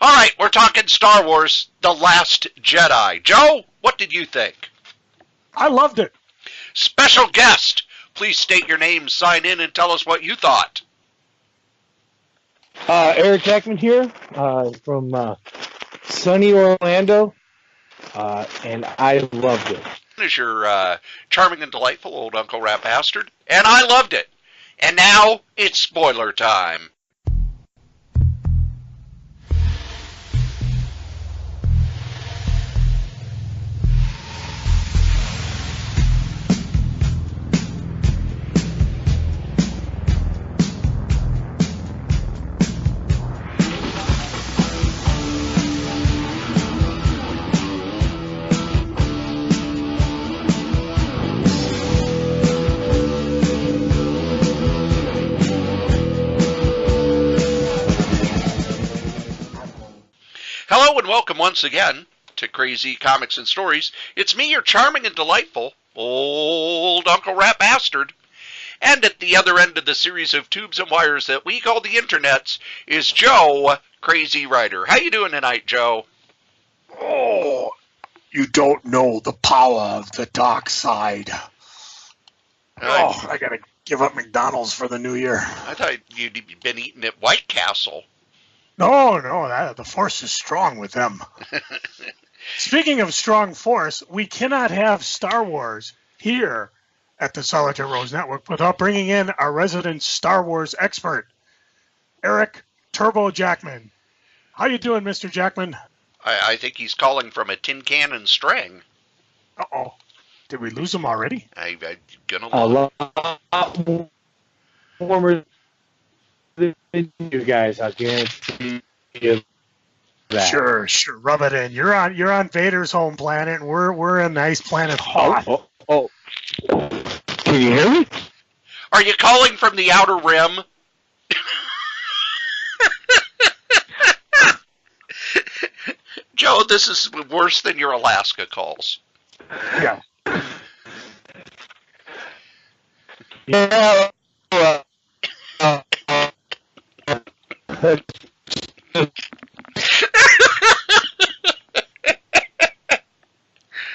All right, we're talking Star Wars, The Last Jedi. Joe, what did you think? I loved it. Special guest, please state your name, sign in, and tell us what you thought. Eric Jackman here from sunny Orlando, and I loved it. Is your charming and delightful old Uncle Rat Bastard, and I loved it. And now it's spoiler time. Hello and welcome once again to Crazy Comics and Stories. It's me, your charming and delightful old Uncle Rat Bastard. And at the other end of the series of tubes and wires that we call the internets is Joe, Crazy Writer. How you doing tonight, Joe? Oh, you don't know the power of the dark side. I gotta give up McDonald's for the new year. I thought you'd been eating at White Castle. No, the force is strong with them. Speaking of strong force, we cannot have Star Wars here at the Solitaire Rose Network without bringing in our resident Star Wars expert, Eric Turbo Jackman. How you doing, Mr. Jackman? I think he's calling from a tin can and string. Uh-oh. Did we lose him already? I'm gonna A lot warmer than you guys, I guarantee you that. Sure. Rub it in. You're on Vader's home planet, and we're a nice planet Hoth. Oh. Can you hear me? Are you calling from the Outer Rim? Joe, this is worse than your Alaska calls. Yeah. Yeah.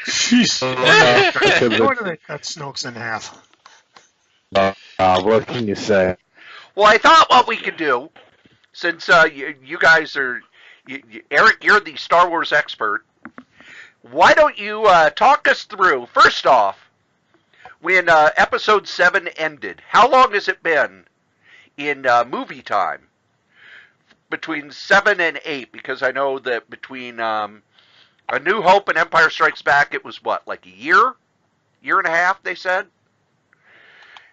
Jeez. Why do they cut Snokes in half? What can you say? Well, I thought what we could do, since you guys are, Eric, you're the Star Wars expert, why don't you talk us through, first off, when Episode 7 ended, how long has it been in movie time? Between 7 and 8, because I know that between A New Hope and Empire Strikes Back, it was what, like a year and a half, they said?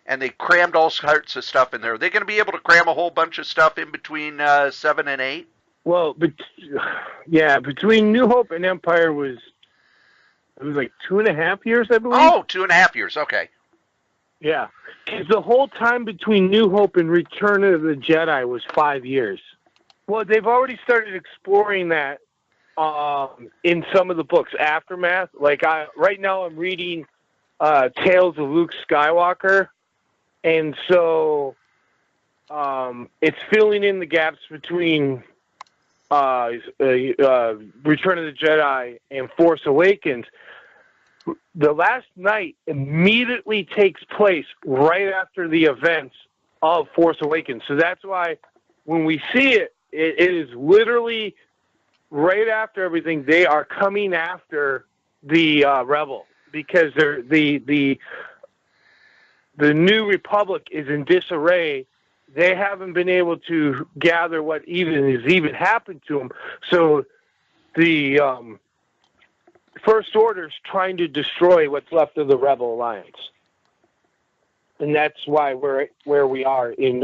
And they crammed all sorts of stuff in there. Are they going to be able to cram a whole bunch of stuff in between 7 and 8? Well, between New Hope and Empire it was like 2.5 years, I believe. Oh, 2.5 years, okay. Yeah. Because the whole time between New Hope and Return of the Jedi was 5 years. Well, they've already started exploring that in some of the books. Aftermath, right now I'm reading Tales of Luke Skywalker, and so it's filling in the gaps between Return of the Jedi and Force Awakens. The last night immediately takes place right after the events of Force Awakens. So that's why when we see it, it is literally right after everything. They are coming after the rebel because the New Republic is in disarray. They haven't been able to gather what even happened to them. So the First Order's trying to destroy what's left of the Rebel Alliance, and that's why we're where we are in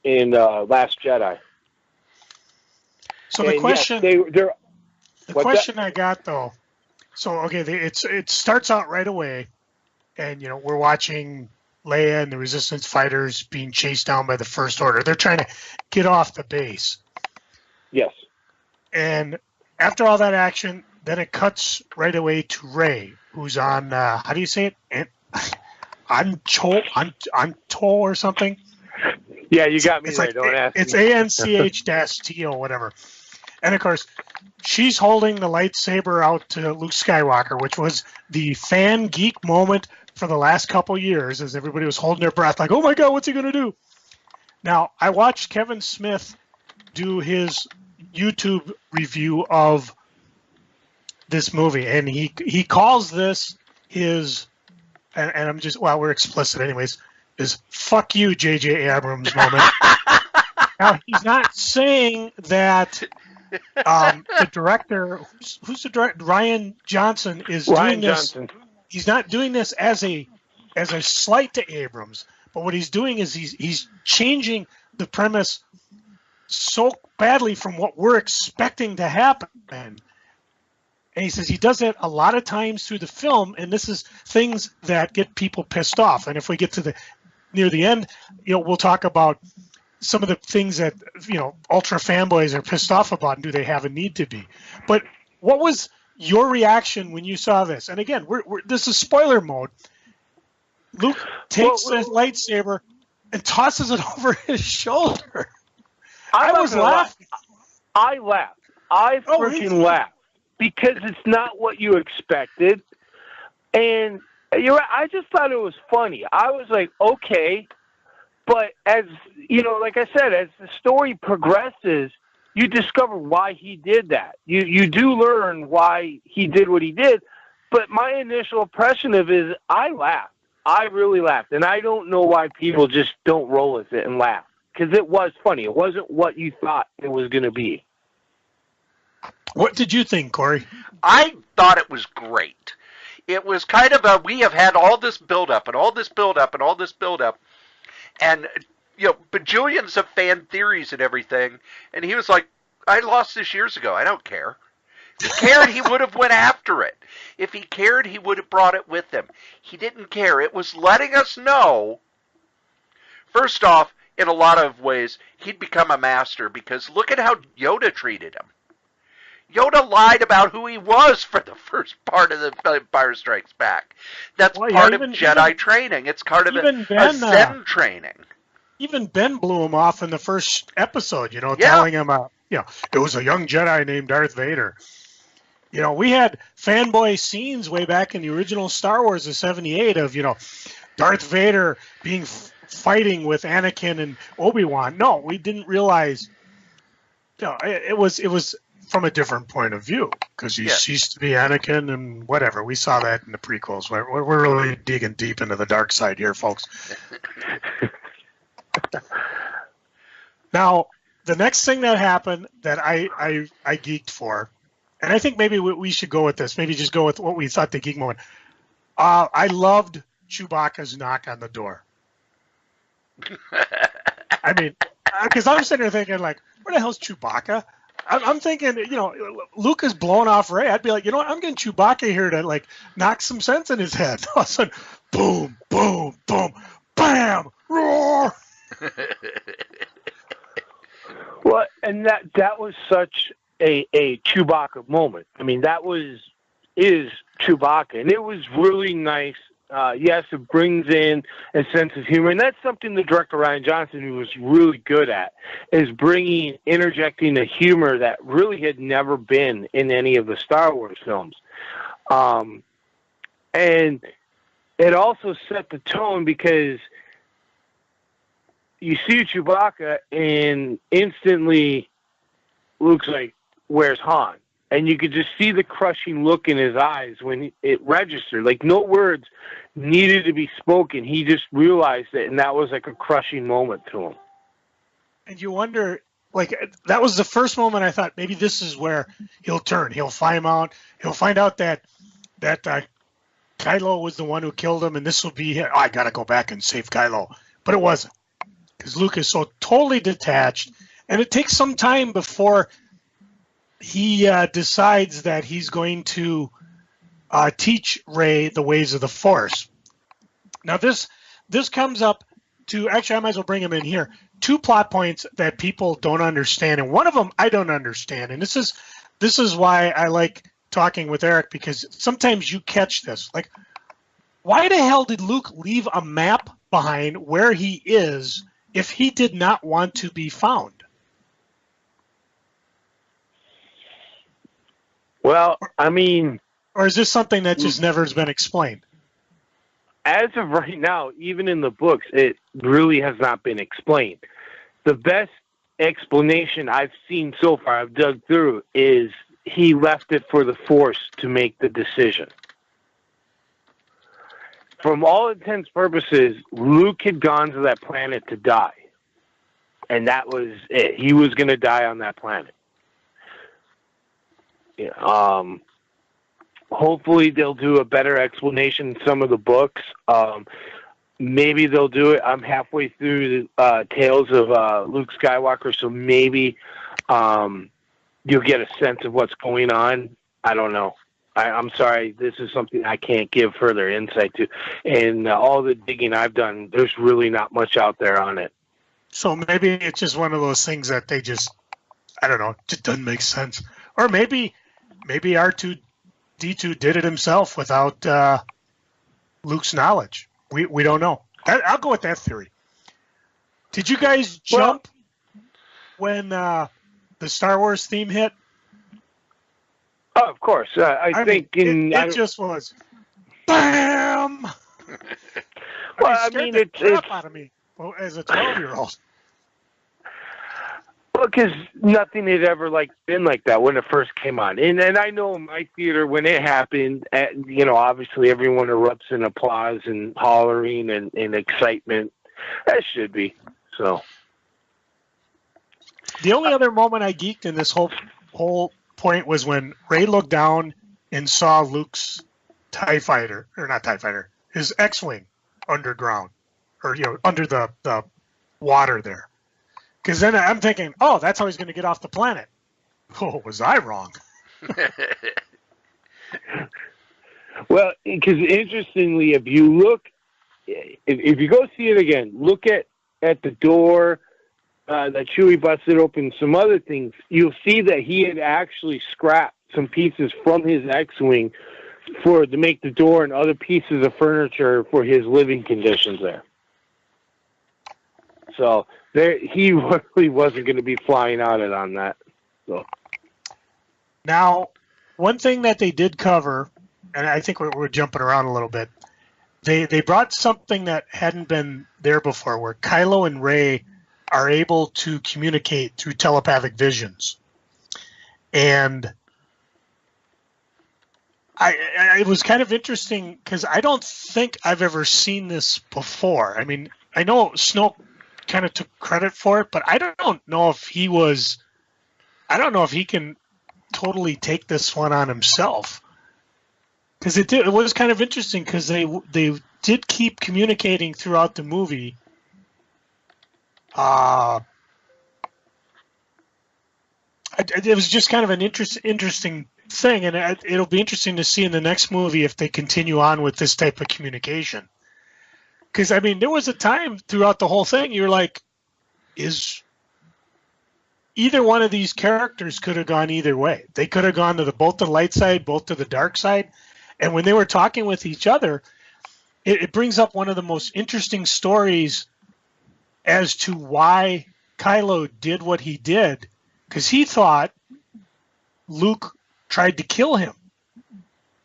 Last Jedi. So the question, yes, I got though. So okay, it starts out right away, and we're watching Leia and the Resistance fighters being chased down by the First Order. They're trying to get off the base. Yes. And after all that action, then it cuts right away to Rey, who's on, how do you say it? Anto or something? Yeah, you got me It's there. like Don't ask it's me. ANCH-T or whatever. And of course, she's holding the lightsaber out to Luke Skywalker, which was the fan geek moment for the last couple years, as everybody was holding their breath, like, "Oh my God, what's he gonna do?" Now, I watched Kevin Smith do his YouTube review of this movie, and he calls this his, and I'm just, well, we're explicit anyways, is "fuck you, J.J. Abrams" moment. Now, he's not saying that the director, who's the director, Ryan Johnson, is doing this. Johnson. He's not doing this as a slight to Abrams, but what he's doing is he's changing the premise so badly from what we're expecting to happen. And he says he does it a lot of times through the film, and this is things that get people pissed off. And if we get to near the end, we'll talk about some of the things that, ultra fanboys are pissed off about, and do they have a need to be. But what was your reaction when you saw this? And again, this is spoiler mode. Luke takes the lightsaber and tosses it over his shoulder. I was laughing. I laughed. I freaking laughed because it's not what you expected. And you're right, I just thought it was funny. I was like, okay. But as, like I said, as the story progresses, you discover why he did that. You do learn why he did what he did. But my initial impression of it is I laughed. I really laughed. And I don't know why people just don't roll with it and laugh. Because it was funny. It wasn't what you thought it was going to be. What did you think, Cory? I thought it was great. It was kind of we have had all this build-up and all this build-up and all this build-up. And, bajillions of fan theories and everything. And he was like, I lost this years ago. I don't care. If he cared, he would have went after it. If he cared, he would have brought it with him. He didn't care. It was letting us know, first off, in a lot of ways, he'd become a master, because look at how Yoda treated him. Yoda lied about who he was for the first part of the Empire Strikes Back. That's part of Jedi training. It's part of a Zen training. Even Ben blew him off in the first episode, telling him, it was a young Jedi named Darth Vader. We had fanboy scenes way back in the original Star Wars of '78 of, Darth Vader fighting with Anakin and Obi-Wan. No, we didn't realize. It was from a different point of view, because he ceased to be Anakin and whatever. We saw that in the prequels. We're really digging deep into the dark side here, folks. Now, the next thing that happened that I geeked for, and I think maybe we should go with this. Maybe just go with what we thought the geek moment. I loved Chewbacca's knock on the door. I mean, because I'm sitting there thinking, like, where the hell's Chewbacca? I'm thinking, Luke is blowing off Ray. I'd be like, I'm getting Chewbacca here to, like, knock some sense in his head. All of a sudden, boom, boom, boom, bam, roar. Well, and that was such a Chewbacca moment. I mean, is Chewbacca, and it was really nice. Yes, it brings in a sense of humor, and that's something the director Ryan Johnson was really good at, is interjecting a humor that really had never been in any of the Star Wars films. And it also set the tone, because you see Chewbacca and instantly Luke's like, where's Han? And you could just see the crushing look in his eyes when it registered. Like, no words needed to be spoken. He just realized it, and that was like a crushing moment to him. And you wonder, like, that was the first moment I thought maybe this is where he'll turn. He'll find out that Kylo was the one who killed him, and this will be, I got to go back and save Kylo. But it wasn't, because Luke is so totally detached, and it takes some time before he decides that he's going to teach Rey the ways of the Force. Now, this comes up to, actually, I might as well bring him in here, 2 plot points that people don't understand, and one of them I don't understand, and this is why I like talking with Eric, because sometimes you catch this. Like, why the hell did Luke leave a map behind where he is if he did not want to be found? Well, I mean, or is this something that just never has been explained? As of right now, even in the books, it really has not been explained. The best explanation I've seen so far, I've dug through, is he left it for the Force to make the decision. From all intents and purposes, Luke had gone to that planet to die. And that was it. He was going to die on that planet. Hopefully they'll do a better explanation in some of the books. Maybe they'll do it. I'm halfway through the Tales of Luke Skywalker, so maybe you'll get a sense of what's going on. I don't know. I'm sorry. This is something I can't give further insight to. And all the digging I've done, there's really not much out there on it. So maybe it's just one of those things that they just, I don't know, just doesn't make sense. Or maybe R2-D2 did it himself without Luke's knowledge. We don't know. I'll go with that theory. Did you guys jump when the Star Wars theme hit? Oh, of course. I think it just was BAM! Well, I mean, the crap out of me as a 12-year-old. Well, because nothing had ever been like that when it first came on, and I know in my theater when it happened, obviously everyone erupts in applause and hollering and excitement. That should be so. The only other moment I geeked in this whole point was when Rey looked down and saw Luke's TIE fighter, or not TIE fighter, his X-wing underground, or under the water there. Because then I'm thinking, oh, that's how he's going to get off the planet. Oh, was I wrong? Well, because interestingly, if you look, if you go see it again, look at the door that Chewie busted open, some other things, you'll see that he had actually scrapped some pieces from his X-wing to make the door and other pieces of furniture for his living conditions there. So he really wasn't going to be flying out it on that. So. Now, one thing that they did cover, and I think we're jumping around a little bit, they brought something that hadn't been there before, where Kylo and Rey are able to communicate through telepathic visions. And it was kind of interesting because I don't think I've ever seen this before. I mean, I know Snoke kind of took credit for it, but I don't know if he can totally take this one on himself. Because it was kind of interesting because they did keep communicating throughout the movie. It was just kind of an interesting thing, and it'll be interesting to see in the next movie if they continue on with this type of communication. Because, I mean, there was a time throughout the whole thing, you're like, either one of these characters could have gone either way. They could have gone to both the light side, both to the dark side. And when they were talking with each other, it brings up one of the most interesting stories as to why Kylo did what he did. Because he thought Luke tried to kill him.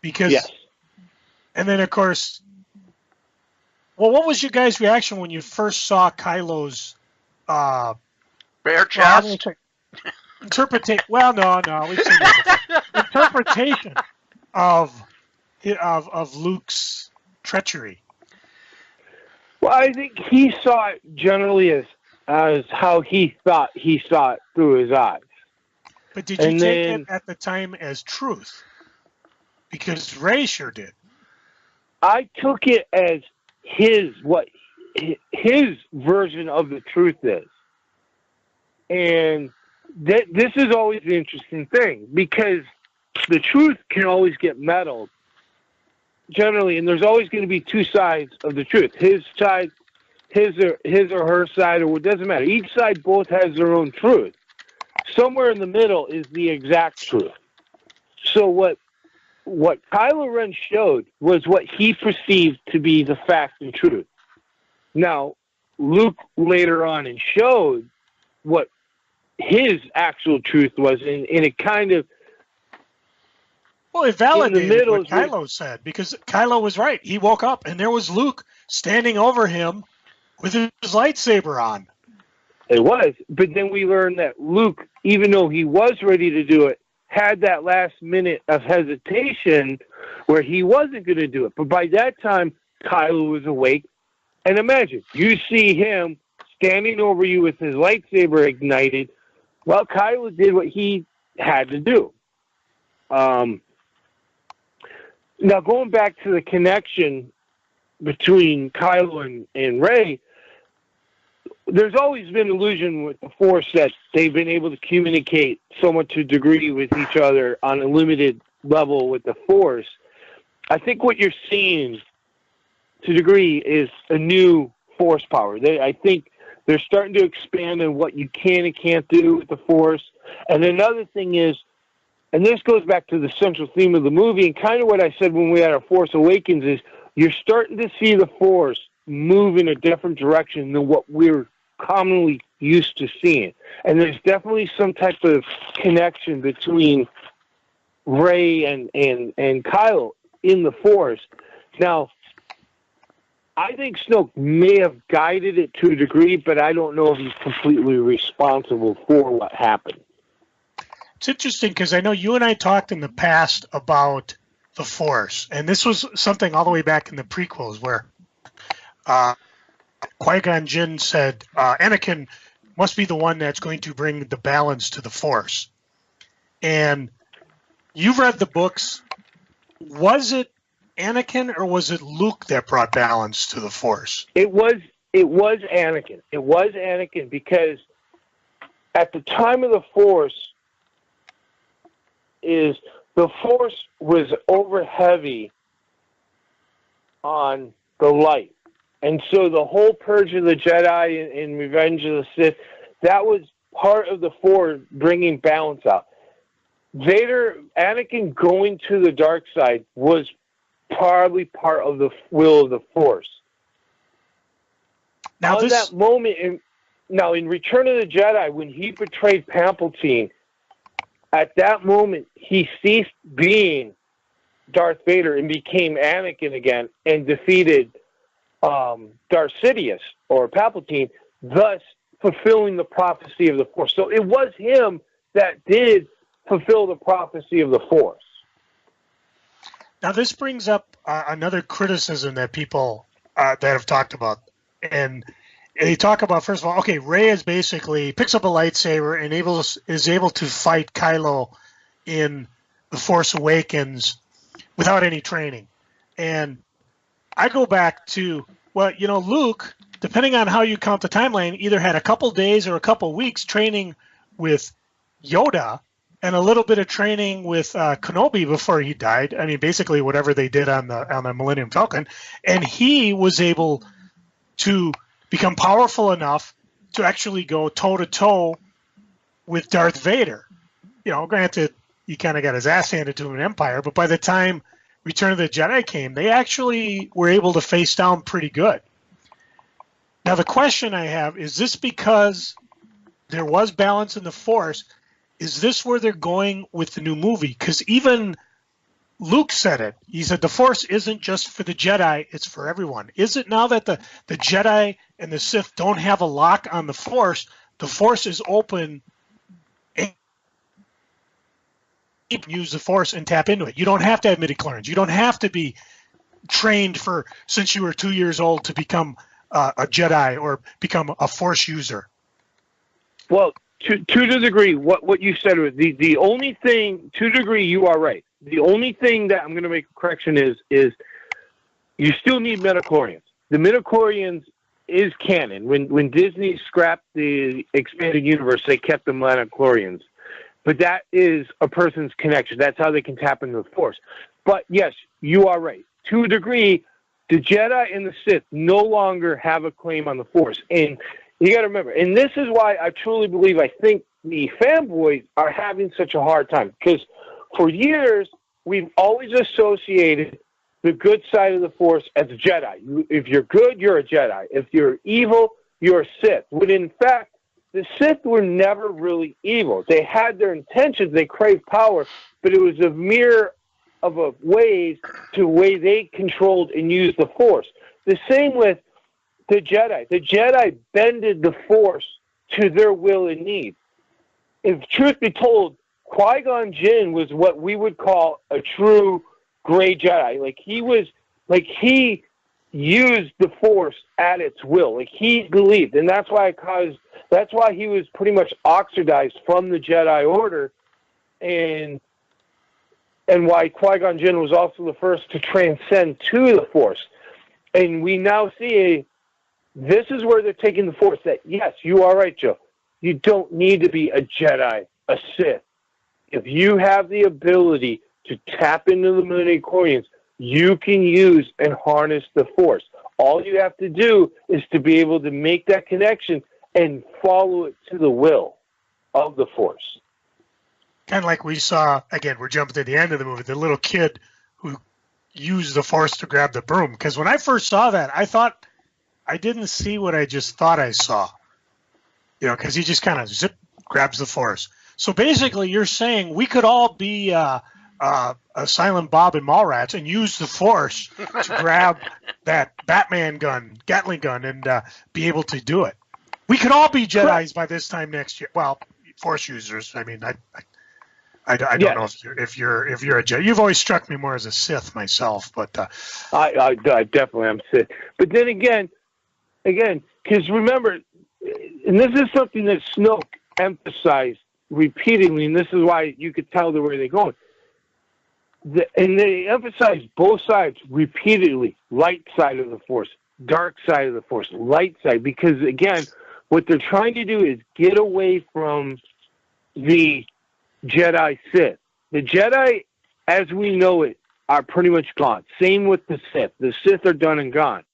Yes. And then, of course... Well, what was your guys' reaction when you first saw Kylo's bare chest? Interpretation. Well, no, we've seen that before. Interpretation of Luke's treachery. Well, I think he saw it generally as how he thought he saw it through his eyes. But did you take it at the time as truth? Because Rey sure did. I took it as his version of the truth is. And this is always the interesting thing, because the truth can always get meddled generally, and there's always going to be two sides of the truth. His side, his or her side, or it doesn't matter. Each side both has their own truth. Somewhere in the middle is the exact truth. So what Kylo Ren showed was what he perceived to be the fact and truth. Now, Luke later on and showed what his actual truth was, and it kind of, well, it validated what is Kylo said, because Kylo was right. He woke up and there was Luke standing over him with his lightsaber on. It was, but then we learned that Luke, even though he was ready to do it, had that last minute of hesitation where he wasn't going to do it. But by that time, Kylo was awake. And imagine, you see him standing over you with his lightsaber ignited. Well, Kylo did what he had to do. Now, going back to the connection between Kylo and Rey, there's always been illusion with the Force that they've been able to communicate so much a degree with each other on a limited level with the Force. I think what you're seeing to a degree is a new Force power. I think they're starting to expand on what you can and can't do with the Force. And another thing is, and this goes back to the central theme of the movie, and kind of what I said when we had our Force Awakens is, you're starting to see the Force move in a different direction than what we're commonly used to seeing. And there's definitely some type of connection between Rey and Kylo in the Force. Now, I think Snoke may have guided it to a degree, but I don't know if he's completely responsible for what happened. It's interesting because I know you and I talked in the past about the Force, and this was something all the way back in the prequels where Qui-Gon Jinn said Anakin must be the one that's going to bring the balance to the Force. And you've read the books. Was it Anakin or was it Luke that brought balance to the Force? It was Anakin. It was Anakin because at the time of the Force, the Force was over heavy on the light. And so the whole purge of the Jedi and Revenge of the Sith, that was part of the Force bringing balance out. Anakin going to the dark side was probably part of the will of the Force. Now, that moment, in Return of the Jedi, when he betrayed Palpatine, at that moment, he ceased being Darth Vader and became Anakin again and defeated Darth Sidious, or Palpatine, thus fulfilling the prophecy of the Force. So it was him that did fulfill the prophecy of the Force. Now, this brings up another criticism that people that have talked about. And they talk about, first of all, okay, Rey is basically picks up a lightsaber and is able to fight Kylo in The Force Awakens without any training. And I go back to, well, Luke, depending on how you count the timeline, either had a couple days or a couple weeks training with Yoda and a little bit of training with Kenobi before he died. I mean, basically whatever they did on the Millennium Falcon. And he was able to become powerful enough to actually go toe-to-toe with Darth Vader. Granted, he kind of got his ass handed to him in Empire, but by the time Return of the Jedi came, they actually were able to face down pretty good. Now, the question I have, is this because there was balance in the Force? Is this where they're going with the new movie? Because even Luke said it. He said the Force isn't just for the Jedi, it's for everyone. Is it now that the Jedi and the Sith don't have a lock on the Force is open and you can use the Force and tap into it? You don't have to have midichlorians. You don't have to be trained since you were 2 years old to become a Jedi or become a Force user. Well, to the degree, what you said was the only thing, to the degree, you are right. The only thing that I'm going to make a correction is you still need midichlorians. The midichlorians is canon. When Disney scrapped the expanded universe, they kept the midichlorians. But that is a person's connection. That's how they can tap into the Force. But yes, you are right. To a degree, the Jedi and the Sith no longer have a claim on the Force. And you got to remember, and this is why I truly believe, I think the fanboys are having such a hard time. Because for years, we've always associated the good side of the Force as a Jedi. If you're good, you're a Jedi. If you're evil, you're a Sith. When in fact, the Sith were never really evil. They had their intentions, they craved power, but it was a mirror of a ways to way they controlled and used the Force. The same with the Jedi. The Jedi bended the Force to their will and need. If truth be told, Qui-Gon Jinn was what we would call a true gray Jedi. He used the Force at its will. Like he believed, and that's why he was pretty much oxidized from the Jedi Order, and why Qui-Gon Jinn was also the first to transcend to the Force. And we now see this is where they're taking the Force. That yes, you are right, Joe. You don't need to be a Jedi, a Sith. If you have the ability to tap into the midichlorians, you can use and harness the Force. All you have to do is to be able to make that connection and follow it to the will of the Force. Kind of like we saw, again, we're jumping to the end of the movie, the little kid who used the Force to grab the broom. Because when I first saw that, I thought I didn't see what I just thought I saw. Because he just kind of grabs the Force. So basically, you're saying we could all be a Silent Bob and Mallrats and use the Force to grab that Batman gun, Gatling gun, and be able to do it. We could all be Jedis by this time next year. Well, Force users. I mean, I don't know if you're a Jedi. You've always struck me more as a Sith myself, but I definitely am Sith. But then again, because remember, and this is something that Snoke emphasized repeatedly, and this is why you could tell the way they're going. And they emphasize both sides repeatedly: light side of the Force, dark side of the Force, light side. Because again, what they're trying to do is get away from the Jedi Sith. The Jedi, as we know it, are pretty much gone. Same with the Sith. The Sith are done and gone.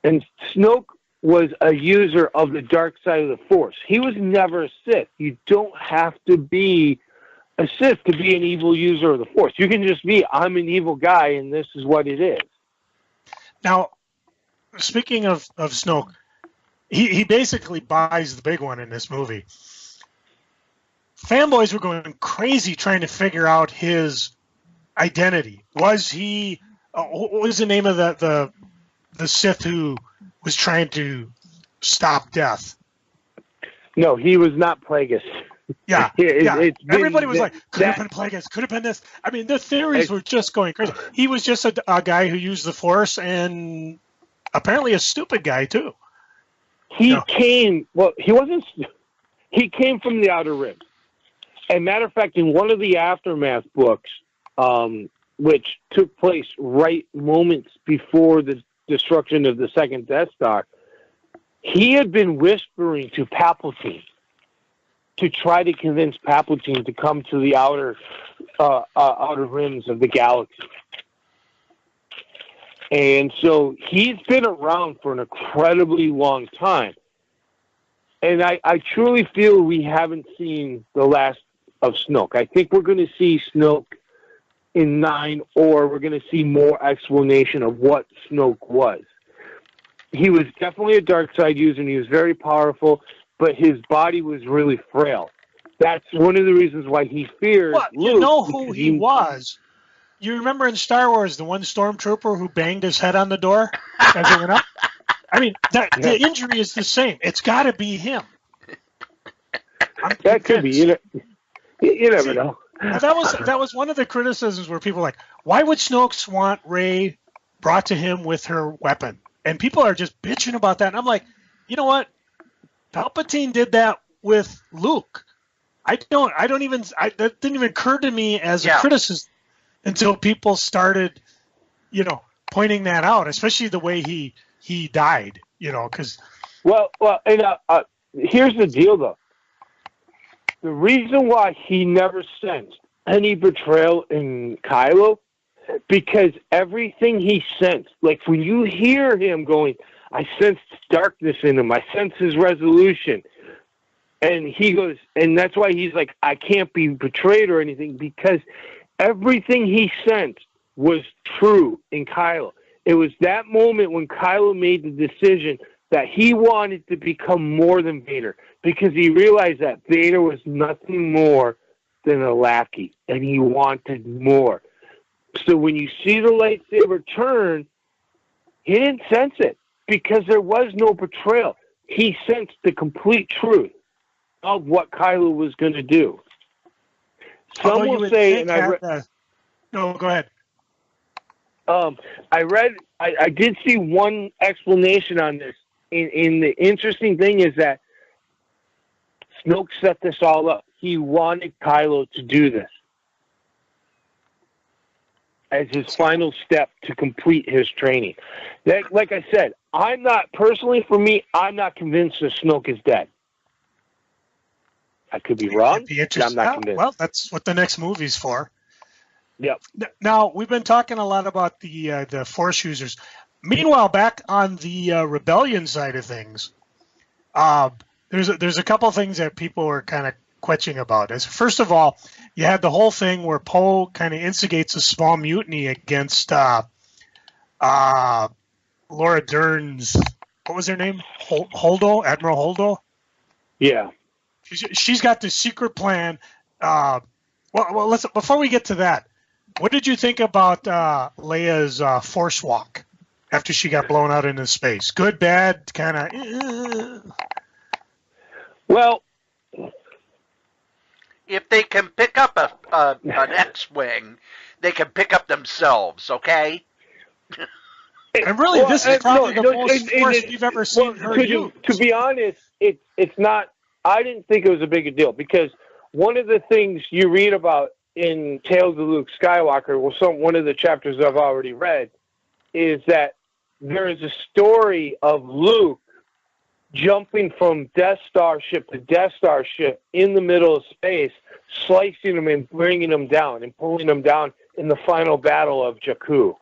And Snoke was a user of the dark side of the Force. He was never a Sith. You don't have to be a Sith to be an evil user of the Force. You can just be, I'm an evil guy, and this is what it is. Now, speaking of Snoke, he basically buys the big one in this movie. Fanboys were going crazy trying to figure out his identity. Was he? What was the name of the Sith who was trying to stop death? No, he was not Plagueis. Yeah. Everybody was like, could have been Plagueis, could have been this. I mean, the theories were just going crazy. He was just a guy who used the Force, and apparently a stupid guy too. He came from the Outer Rim. And matter of fact, in one of the Aftermath books, which took place right moments before the destruction of the second Death Star, he had been whispering to Palpatine to try to convince Palpatine to come to the outer rims of the galaxy. And so he's been around for an incredibly long time. And I truly feel we haven't seen the last of Snoke. I think we're going to see Snoke in 9, or we're going to see more explanation of what Snoke was. He was definitely a dark side user, and he was very powerful, but his body was really frail. That's one of the reasons why he feared Luke. You know who he was. You remember in Star Wars, the one stormtrooper who banged his head on the door as it went up? I mean, the injury is the same. It's got to be him. That could be. You never know. That was one of the criticisms where people were like, why would Snoke want Rey brought to him with her weapon? And people are just bitching about that. And I'm like, you know what? Palpatine did that with Luke. That didn't even occur to me as a criticism until people started, pointing that out, especially the way he died, because. Well, and here's the deal, though. The reason why he never sensed any betrayal in Kylo, because everything he sensed, like when you hear him going, I sensed darkness in him, I sense his resolution. And he goes, and that's why he's like, I can't be betrayed or anything, because everything he sensed was true in Kylo. It was that moment when Kylo made the decision that he wanted to become more than Vader because he realized that Vader was nothing more than a lackey, and he wanted more. So when you see the lightsaber turn, he didn't sense it because there was no betrayal. He sensed the complete truth of what Kylo was going to do. Some will say, and no, go ahead. I did see one explanation on this. And the interesting thing is that Snoke set this all up. He wanted Kylo to do this as his final step to complete his training. Like I said, I'm not convinced that Snoke is dead. I could be wrong. I'm not convinced. Well, that's what the next movie's for. Yep. Now, we've been talking a lot about the Force users. Meanwhile, back on the rebellion side of things, there's a couple of things that people are kind of questioning about. First of all, you had the whole thing where Poe kind of instigates a small mutiny against Laura Dern's, what was her name? Holdo? Admiral Holdo? Yeah. She's got this secret plan. Well, let's, before we get to that, what did you think about Leia's force walk after she got blown out into space? Good, bad, kind of. Well, if they can pick up an X-wing, they can pick up themselves. Okay. And really, this is probably the most force we've ever seen her use. To be honest, it's not. I didn't think it was a big a deal because one of the things you read about in Tales of Luke Skywalker, one of the chapters I've already read, is that there is a story of Luke jumping from Death Star ship to Death Star ship in the middle of space, slicing them and bringing them down and pulling them down in the final battle of Jakku.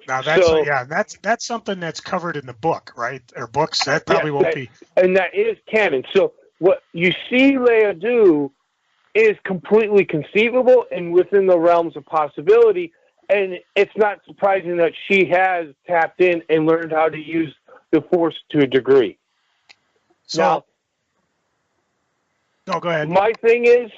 Now that's something that's covered in the book, right? Or books that probably won't be. And that is canon. So what you see Leia do is completely conceivable and within the realms of possibility. And it's not surprising that she has tapped in and learned how to use the Force to a degree. So, no, go ahead. My thing is,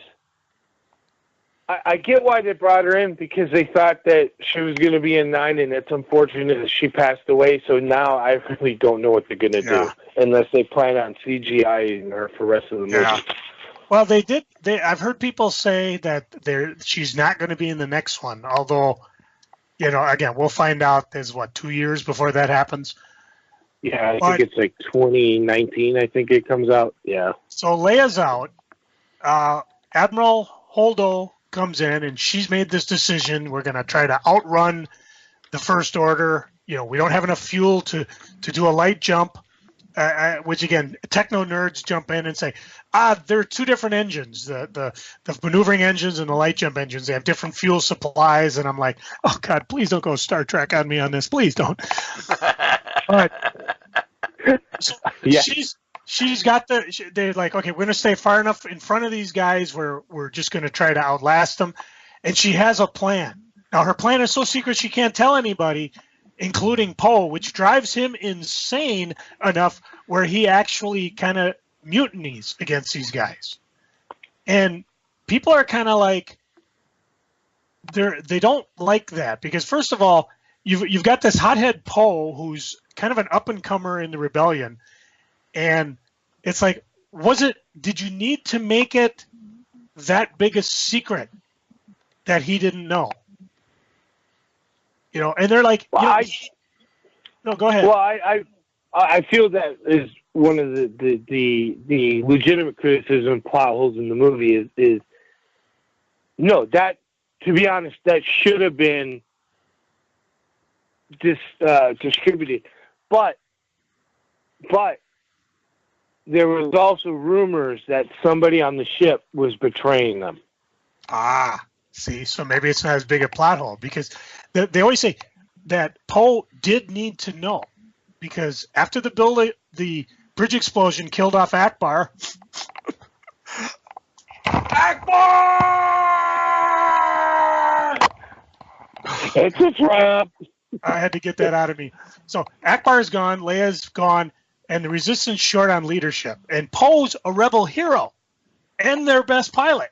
I get why they brought her in because they thought that she was going to be in 9, and it's unfortunate that she passed away. So now I really don't know what they're going to do unless they plan on CGI her for the rest of the movie. Yeah. Well, they did. I've heard people say that she's not going to be in the next one. Although, again, we'll find out. There's 2 years before that happens. Yeah, I think it's like 2019. I think it comes out. Yeah. So Leia's out. Admiral Holdo comes in, and she's made this decision. We're going to try to outrun the First Order. We don't have enough fuel to do a light jump, which, again, techno nerds jump in and say, there are two different engines, the maneuvering engines and the light jump engines. They have different fuel supplies, and I'm like, oh, God, please don't go Star Trek on me on this. Please don't. But so yeah. She's got they're like, okay, we're going to stay far enough in front of these guys where we're just going to try to outlast them. And she has a plan. Now, her plan is so secret she can't tell anybody, including Poe, which drives him insane enough where he actually kind of mutinies against these guys. And people are kind of like, they don't like that because, first of all, you've got this hothead Poe who's kind of an up-and-comer in the rebellion. And it's like, did you need to make it that big a secret that he didn't know? And they're like, no, go ahead. Well, I feel that is one of the legitimate criticism and plot holes in the movie is no, that, to be honest, that should have been distributed. But there was also rumors that somebody on the ship was betraying them. See, so maybe it's not as big a plot hole because they always say that Poe did need to know because after the bridge explosion killed off Akbar. It's a trap. I had to get that out of me. So Akbar's gone, Leia's gone, and the Resistance short on leadership. And Poe's a rebel hero and their best pilot.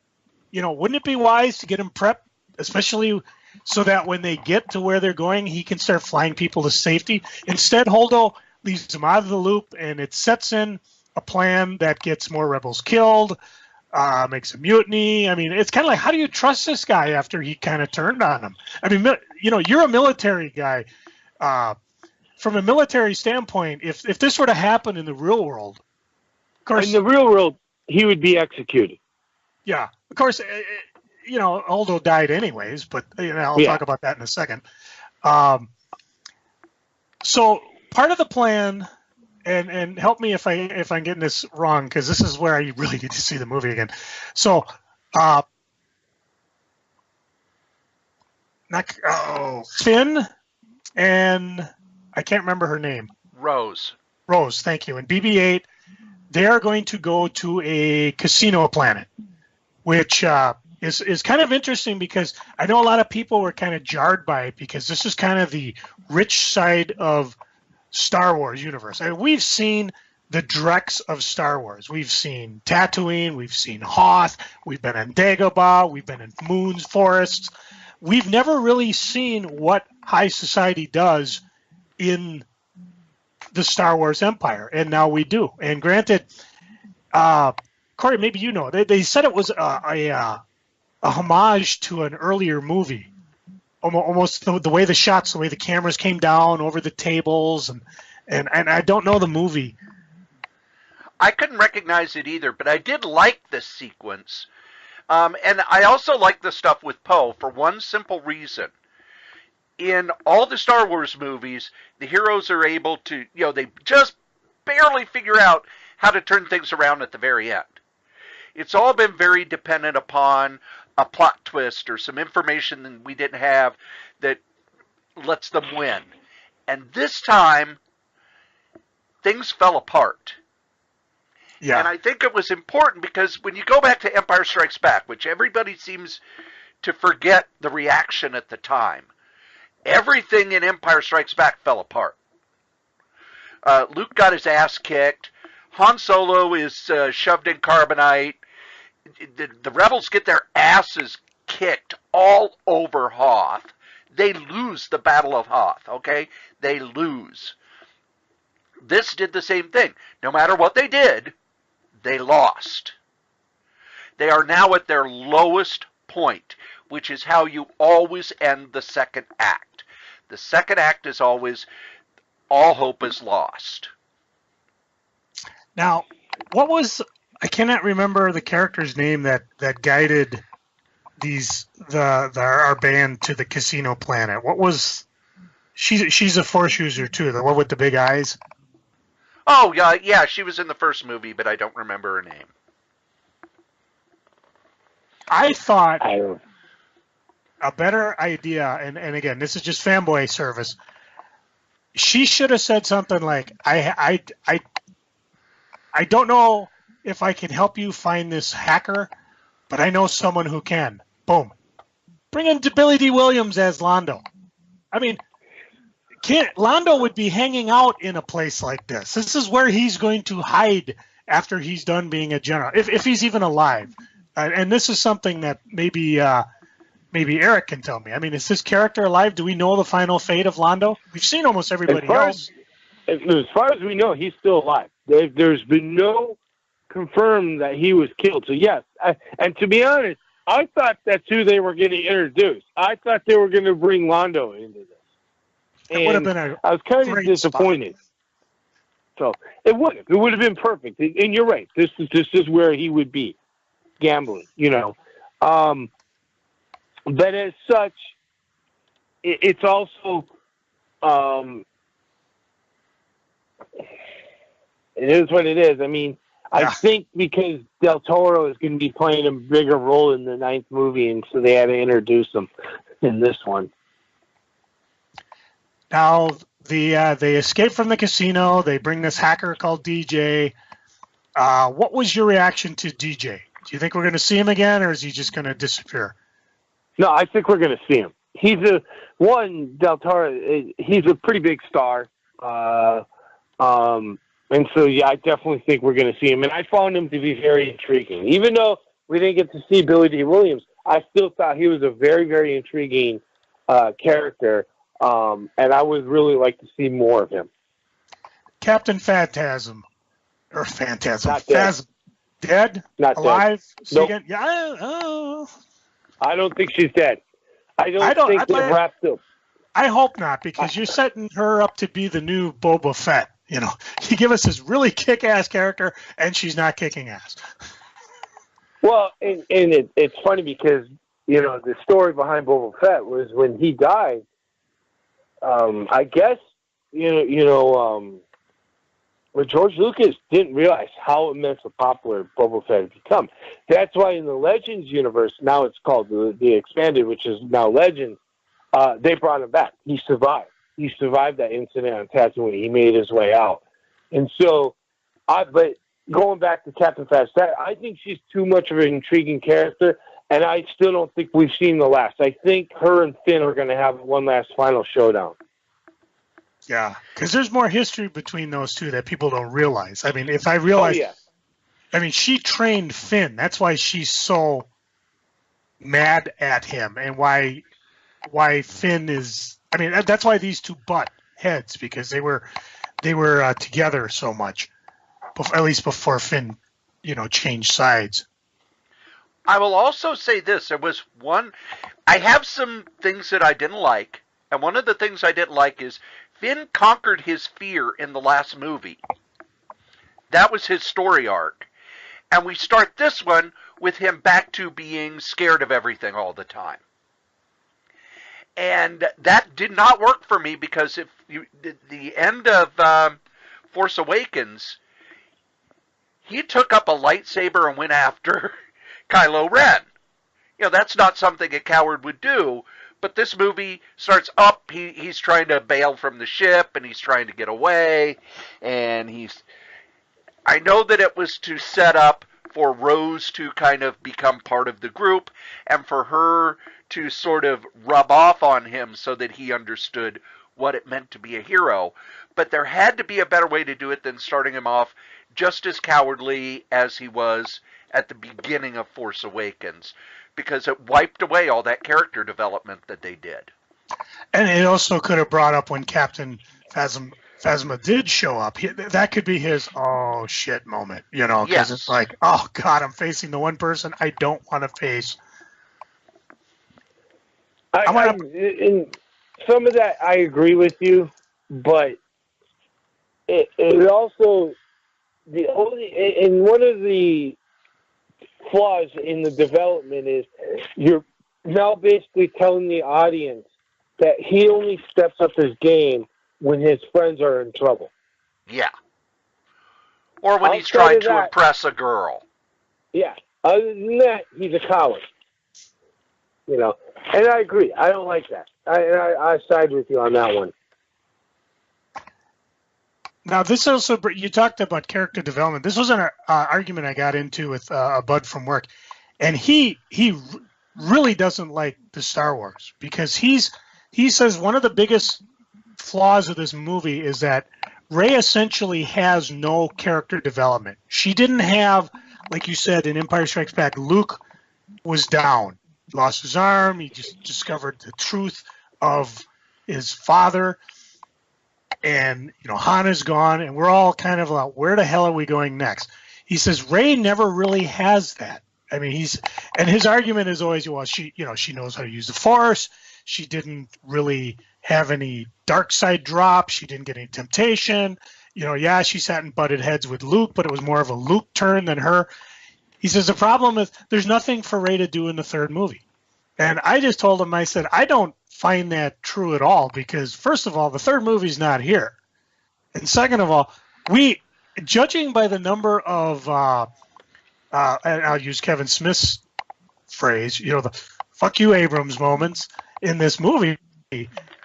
Wouldn't it be wise to get him prepped, especially so that when they get to where they're going, he can start flying people to safety? Instead, Holdo leaves them out of the loop, and it sets in a plan that gets more rebels killed, makes a mutiny. I mean, it's kind of like, how do you trust this guy after he kind of turned on him? I mean, you're a military guy. From a military standpoint, if this were to happen in the real world, of course, in the real world, he would be executed. Yeah, of course, Holdo died anyways, but I'll talk about that in a second. So part of the plan, and help me if I'm getting this wrong, because this is where I really need to see the movie again. So, Finn and I can't remember her name. Rose, thank you. And BB-8, they are going to go to a casino planet, which is kind of interesting because I know a lot of people were kind of jarred by it because this is kind of the rich side of Star Wars universe. I mean, we've seen the Drex of Star Wars. We've seen Tatooine, we've seen Hoth, we've been in Dagobah, we've been in Moon's forests. We've never really seen what high society does in the Star Wars empire, and now we do. And granted, Cory, maybe they said it was a homage to an earlier movie, almost the way the shots, the way the cameras came down over the tables, and I don't know the movie. I couldn't recognize it either, but I did like this sequence. And I also like the stuff with Poe for one simple reason. In all the Star Wars movies, the heroes are able to, they just barely figure out how to turn things around at the very end. It's all been very dependent upon a plot twist or some information that we didn't have that lets them win. And this time, things fell apart. Yeah. And I think it was important because when you go back to Empire Strikes Back, which everybody seems to forget the reaction at the time, everything in Empire Strikes Back fell apart. Luke got his ass kicked. Han Solo is shoved in carbonite. The rebels get their asses kicked all over Hoth. They lose the Battle of Hoth, okay? They lose. This did the same thing. No matter what they did, they lost. They are now at their lowest point, which is how you always end the second act. The second act is always all hope is lost. Now, I cannot remember the character's name that guided our band to the casino planet. What was she's a Force user too, the one with the big eyes? Oh, yeah, she was in the first movie, but I don't remember her name. I thought a better idea, and again, this is just fanboy service. She should have said something like, I don't know if I can help you find this hacker, but I know someone who can. Boom. Bring in Billy D. Williams as Londo. I mean, Londo would be hanging out in a place like this. This is where he's going to hide after he's done being a general, if he's even alive. And this is something that maybe Eric can tell me. I mean, is this character alive? Do we know the final fate of Londo? We've seen almost everybody else. As far as we know, he's still alive. There's been no confirmed that he was killed. So yes, and to be honest, I thought that's who they were going to introduce. I thought they were going to bring Londo into this. It would have been I was kind of disappointed. So it would have been perfect. And you're right. This is where he would be gambling. But as such, it's also it is what it is. I mean, I think because Del Toro is going to be playing a bigger role in the 9th movie, and so they had to introduce him in this one. Now, they escape from the casino. They bring this hacker called DJ. What was your reaction to DJ? Do you think we're going to see him again, or is he just going to disappear? No, I think we're going to see him. Del Toro. He's a pretty big star. And so, yeah, I definitely think we're going to see him. And I found him to be very intriguing. Even though we didn't get to see Billy D. Williams, I still thought he was a very, very intriguing character. And I would really like to see more of him. Captain Phantasm. Or Phantasm. Not dead. Phasm. Dead? Not alive? Nope. Yeah, I don't think she's dead. I don't think they're wrapped up. I hope not, because you're setting her up to be the new Boba Fett. You know, you give us this really kick-ass character, and she's not kicking ass. Well, and it's funny because, you know, the story behind Boba Fett was when he died, I guess, well, George Lucas didn't realize how immensely popular Boba Fett had become. That's why in the Legends universe, now it's called the Expanded, which is now Legends, they brought him back. He survived. He survived that incident on Tatooine. He made his way out. And so, but going back to Captain Phasma, I think she's too much of an intriguing character, and I still don't think we've seen the last. I think her and Finn are going to have one last final showdown. Yeah, because there's more history between those two that people don't realize. I mean, if I realize, I mean, she trained Finn. That's why she's so mad at him, and why Finn is. I mean, that's why these two butt heads, because they were together so much, at least before Finn, changed sides. I will also say this: there was one. I have some things that I didn't like, and one of the things I didn't like is Finn conquered his fear in the last movie. That was his story arc, and we start this one with him back to being scared of everything all the time. And that did not work for me, because the end of Force Awakens, he took up a lightsaber and went after Kylo Ren. That's not something a coward would do. But this movie starts up. He's trying to bail from the ship, and he's trying to get away. And I know that it was to set up for Rose to kind of become part of the group, and for her to sort of rub off on him so that he understood what it meant to be a hero. But there had to be a better way to do it than starting him off just as cowardly as he was at the beginning of Force Awakens, because it wiped away all that character development that they did. And it also could have brought up when Captain Phasma did show up. That could be his oh shit moment, because Yes. It's like, oh God, I'm facing the one person I don't want to face. In some of that, I agree with you, but it also one of the flaws in the development is you're now basically telling the audience that he only steps up his game when his friends are in trouble. Yeah. Or when he's trying to impress a girl. Yeah. Other than that, he's a coward. And I agree. I don't like that. I side with you on that one. Now, this also, you talked about character development. This was an argument I got into with a bud from work. And he really doesn't like the Star Wars, because he says one of the biggest flaws of this movie is that Rey essentially has no character development. She didn't have, like you said, in Empire Strikes Back, Luke was down. He lost his arm. He just discovered the truth of his father. And, Han is gone, and we're all kind of like, where the hell are we going next? He says Rey never really has that. I mean, his argument is always, well, she knows how to use the Force. She didn't really have any dark side drop. She didn't get any temptation. She sat and butted heads with Luke, but it was more of a Luke turn than her. He says the problem is there's nothing for Rey to do in the third movie. And I just told him, I said, I don't find that true at all, because first of all, the third movie's not here. And second of all, judging by the number of, and I'll use Kevin Smith's phrase, the fuck you Abrams moments in this movie,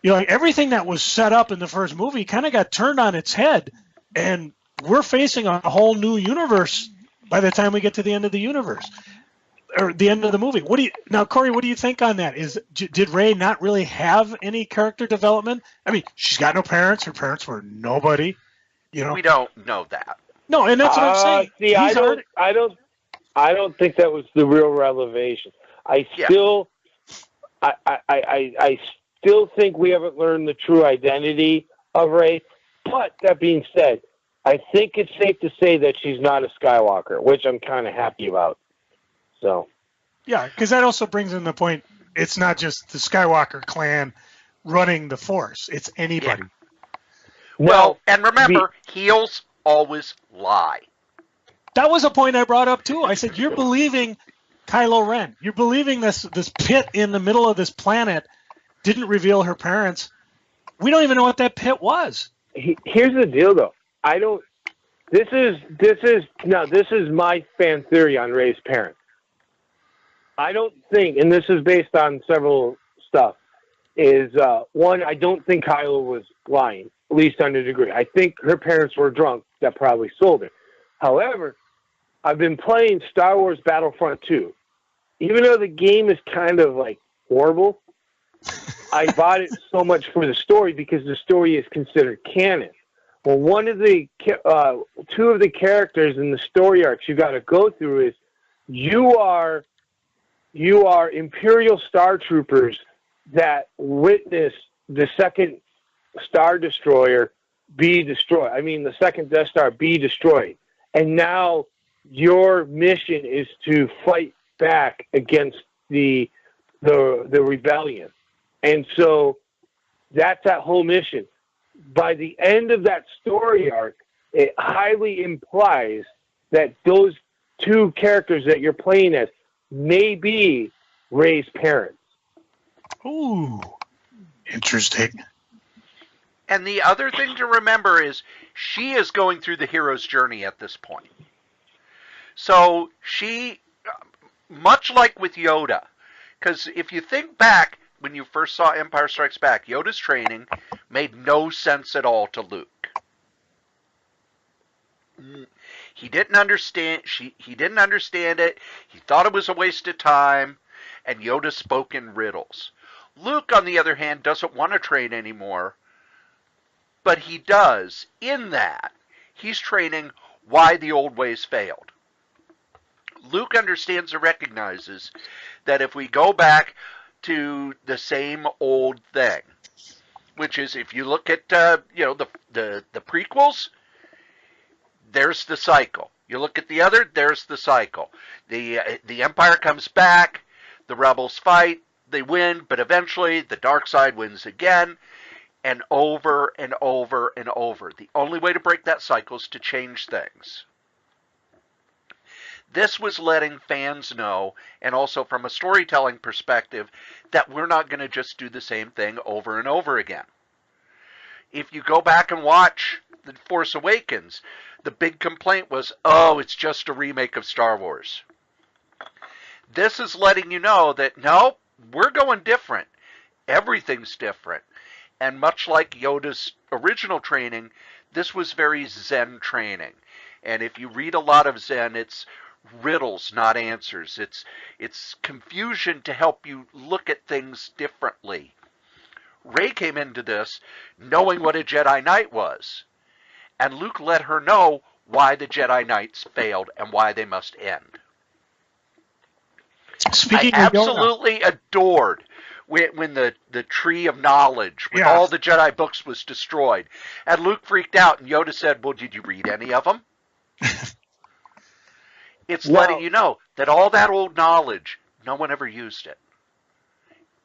everything that was set up in the first movie kind of got turned on its head, and we're facing a whole new universe by the time we get to the end of the universe. or the end of the movie. Now, Cory? What do you think on that? Did Rey not really have any character development? I mean, she's got no parents. Her parents were nobody. You know. We don't know that. No, and that's what I'm saying. See, I don't think that was the real revelation. I still think we haven't learned the true identity of Rey. But that being said, I think it's safe to say that she's not a Skywalker, which I'm kind of happy about. So. Yeah, because that also brings in the point. It's not just the Skywalker clan running the Force. It's anybody. Yeah. Well, and remember, heels always lie. That was a point I brought up too. I said, you're believing Kylo Ren. You're believing this pit in the middle of this planet didn't reveal her parents. We don't even know what that pit was. Here's the deal, though. This is my fan theory on Rey's parents. I don't think, and this is based on several stuff, is one, I don't think Kylo was lying, at least on a degree. I think her parents were drunk that probably sold her. However, I've been playing Star Wars Battlefront 2. Even though the game is kind of like horrible, I bought it so much for the story because the story is considered canon. Well, two of the characters in the story arcs you got to go through is you are Imperial Star Troopers that witnessed the second Star Destroyer be destroyed. I mean, the second Death Star be destroyed. And now your mission is to fight back against the rebellion. And so that's that whole mission. By the end of that story arc, it highly implies that those two characters that you're playing as may be Rey's parents. Ooh, interesting. And the other thing to remember is she is going through the hero's journey at this point. So she, much like with Yoda, because if you think back, when you first saw Empire Strikes Back, Yoda's training made no sense at all to Luke. He didn't understand. He didn't understand it. He thought it was a waste of time, and Yoda spoke in riddles. Luke, on the other hand, doesn't want to train anymore, but he does. In that, he's training why the old ways failed. Luke understands and recognizes that if we go back to the same old thing, which is if you look at the prequels, there's the cycle. You look at the other, there's the cycle. The Empire comes back, the rebels fight, they win, but eventually the dark side wins again, and over and over and over. The only way to break that cycle is to change things. This was letting fans know, and also from a storytelling perspective, that we're not going to just do the same thing over and over again. If you go back and watch The Force Awakens, the big complaint was, oh, it's just a remake of Star Wars. This is letting you know that, no, we're going different. Everything's different. And much like Yoda's original training, this was very Zen training. And if you read a lot of Zen, it's riddles, not answers. It's confusion to help you look at things differently. Rey came into this knowing what a Jedi Knight was, and Luke let her know why the Jedi Knights failed and why they must end. I absolutely adored when the Tree of Knowledge with all the Jedi books was destroyed, and Luke freaked out, and Yoda said, well, did you read any of them? It's letting you know that all that old knowledge, no one ever used it.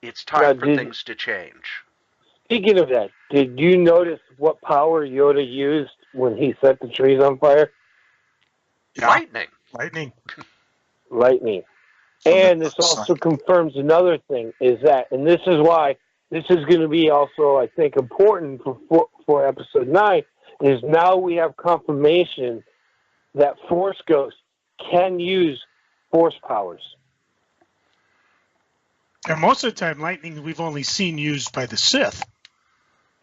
It's time for things to change. Speaking of that, did you notice what power Yoda used when he set the trees on fire? Yeah. Lightning. And this also confirms another thing, is that, and this is why this is going to be also, I think, important for episode 9, is now we have confirmation that Force Ghosts can use Force powers. And most of the time, lightning we've only seen used by the Sith.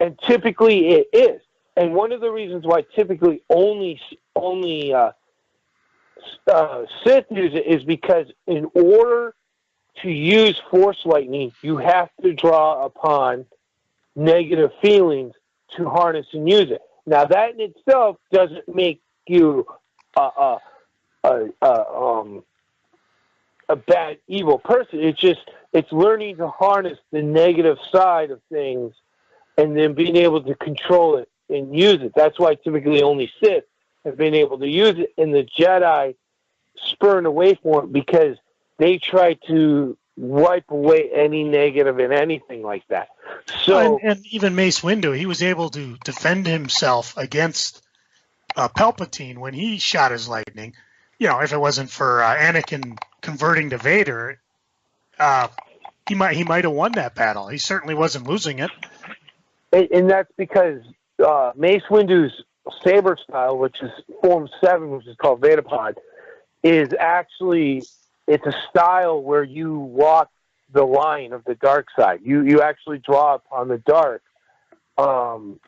And typically it is. And one of the reasons why typically only Sith use it is because in order to use Force lightning, you have to draw upon negative feelings to harness and use it. Now, that in itself doesn't make you a bad, evil person. It's learning to harness the negative side of things and then being able to control it and use it. That's why typically only Sith have been able to use it, and the Jedi spurn away from it because they try to wipe away any negative and anything like that. So, and even Mace Windu, he was able to defend himself against Palpatine when he shot his lightning. You know, if it wasn't for Anakin converting to Vader, he might have won that battle. He certainly wasn't losing it. And that's because Mace Windu's saber style, which is Form 7, which is called Vedapod, is actually, it's a style where you walk the line of the dark side. You actually draw upon the dark. And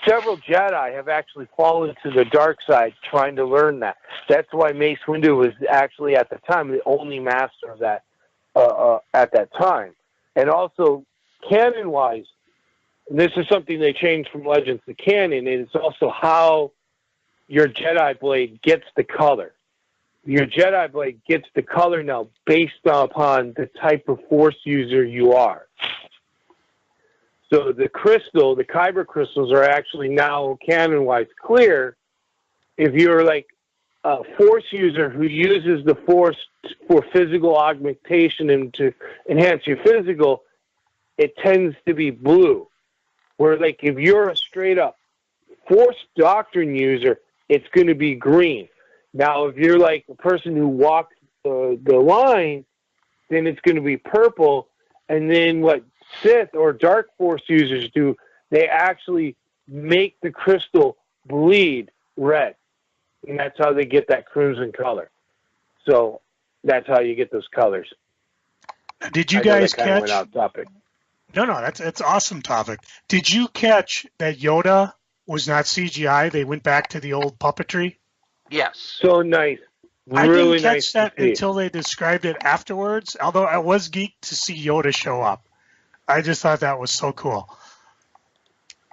several Jedi have actually fallen to the dark side trying to learn that. That's why Mace Windu was actually, at the time, the only master of that at that time. And also, canon-wise, and this is something they changed from Legends to canon, and it's also how your Jedi blade gets the color. Your Jedi blade gets the color now based upon the type of Force user you are. So the Kyber crystals are actually now canon-wise clear. If you're like a Force user who uses the Force for physical augmentation and to enhance your physical, it tends to be blue. Where like if you're a straight-up Force doctrine user, it's going to be green. Now, if you're like a person who walks the line, then it's going to be purple. And then what Sith or Dark Force users do, they actually make the crystal bleed red. And that's how they get that crimson color. So that's how you get those colors. Did you guys catch? Went out topic. No, that's awesome topic. Did you catch that Yoda was not CGI? They went back to the old puppetry. Yes. So nice. I Really didn't catch nice that until they described it afterwards, although I was geeked to see Yoda show up. I just thought that was so cool.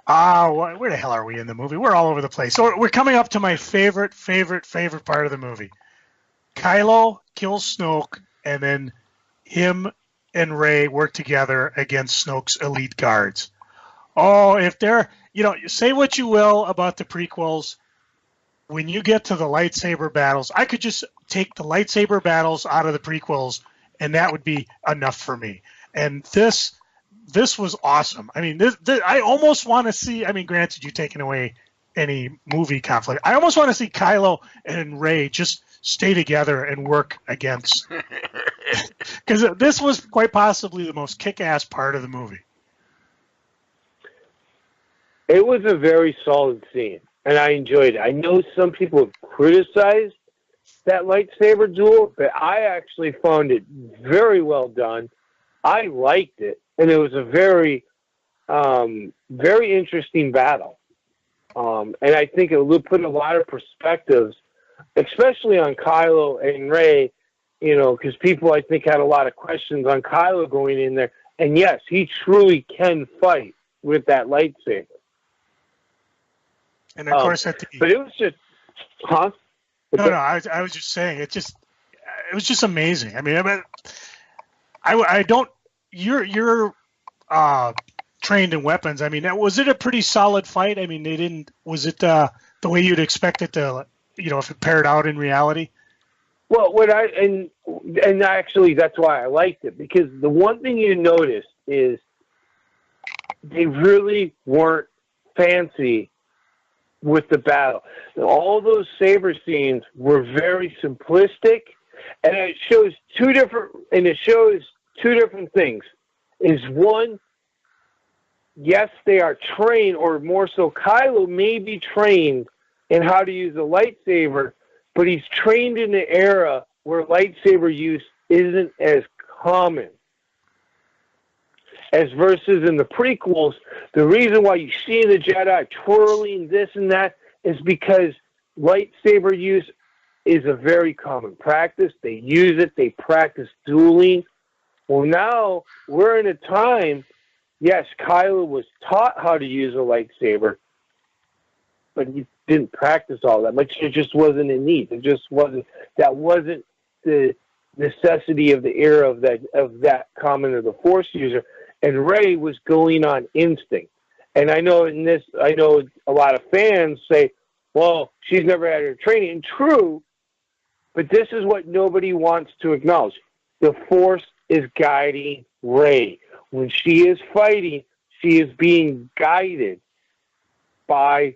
Where the hell are we in the movie? We're all over the place. So we're coming up to my favorite part of the movie. Kylo kills Snoke, and then him and Rey work together against Snoke's elite guards. Oh, if they're, say what you will about the prequels, when you get to the lightsaber battles, I could just take the lightsaber battles out of the prequels, and that would be enough for me. And this was awesome. I mean, I almost want to see. I mean, granted, you're taking away any movie conflict. I almost want to see Kylo and Rey just stay together and work against, because this was quite possibly the most kick-ass part of the movie. It was a very solid scene, and I enjoyed it. I know some people have criticized that lightsaber duel, but I actually found it very well done. I liked it, and it was a very, very interesting battle. And I think it will put a lot of perspectives, especially on Kylo and Rey, because people, I think, had a lot of questions on Kylo going in there. And yes, he truly can fight with that lightsaber. And of course, but it was just, huh? No, I was just saying, it was just amazing. I mean, I don't. You're trained in weapons. I mean, was it a pretty solid fight? I mean, was it the way you'd expect it to, if it paired out in reality? Well, and actually that's why I liked it, because the one thing you notice is they really weren't fancy with the battle. All those saber scenes were very simplistic, and it shows two different things. Is one, yes, they are trained, or more so, Kylo may be trained in how to use a lightsaber, but he's trained in an era where lightsaber use isn't as common. As versus in the prequels, the reason why you see the Jedi twirling this and that is because lightsaber use is a very common practice. They use it. They practice dueling. Well, now we're in a time, yes, Kylo was taught how to use a lightsaber, but he didn't practice all that much. It just wasn't a need. It just wasn't, that wasn't the necessity of the era of that common of the Force user. And Rey was going on instinct. And I know a lot of fans say, well, she's never had her training. And true, but this is what nobody wants to acknowledge. The Force is guiding Rey. When she is fighting, she is being guided by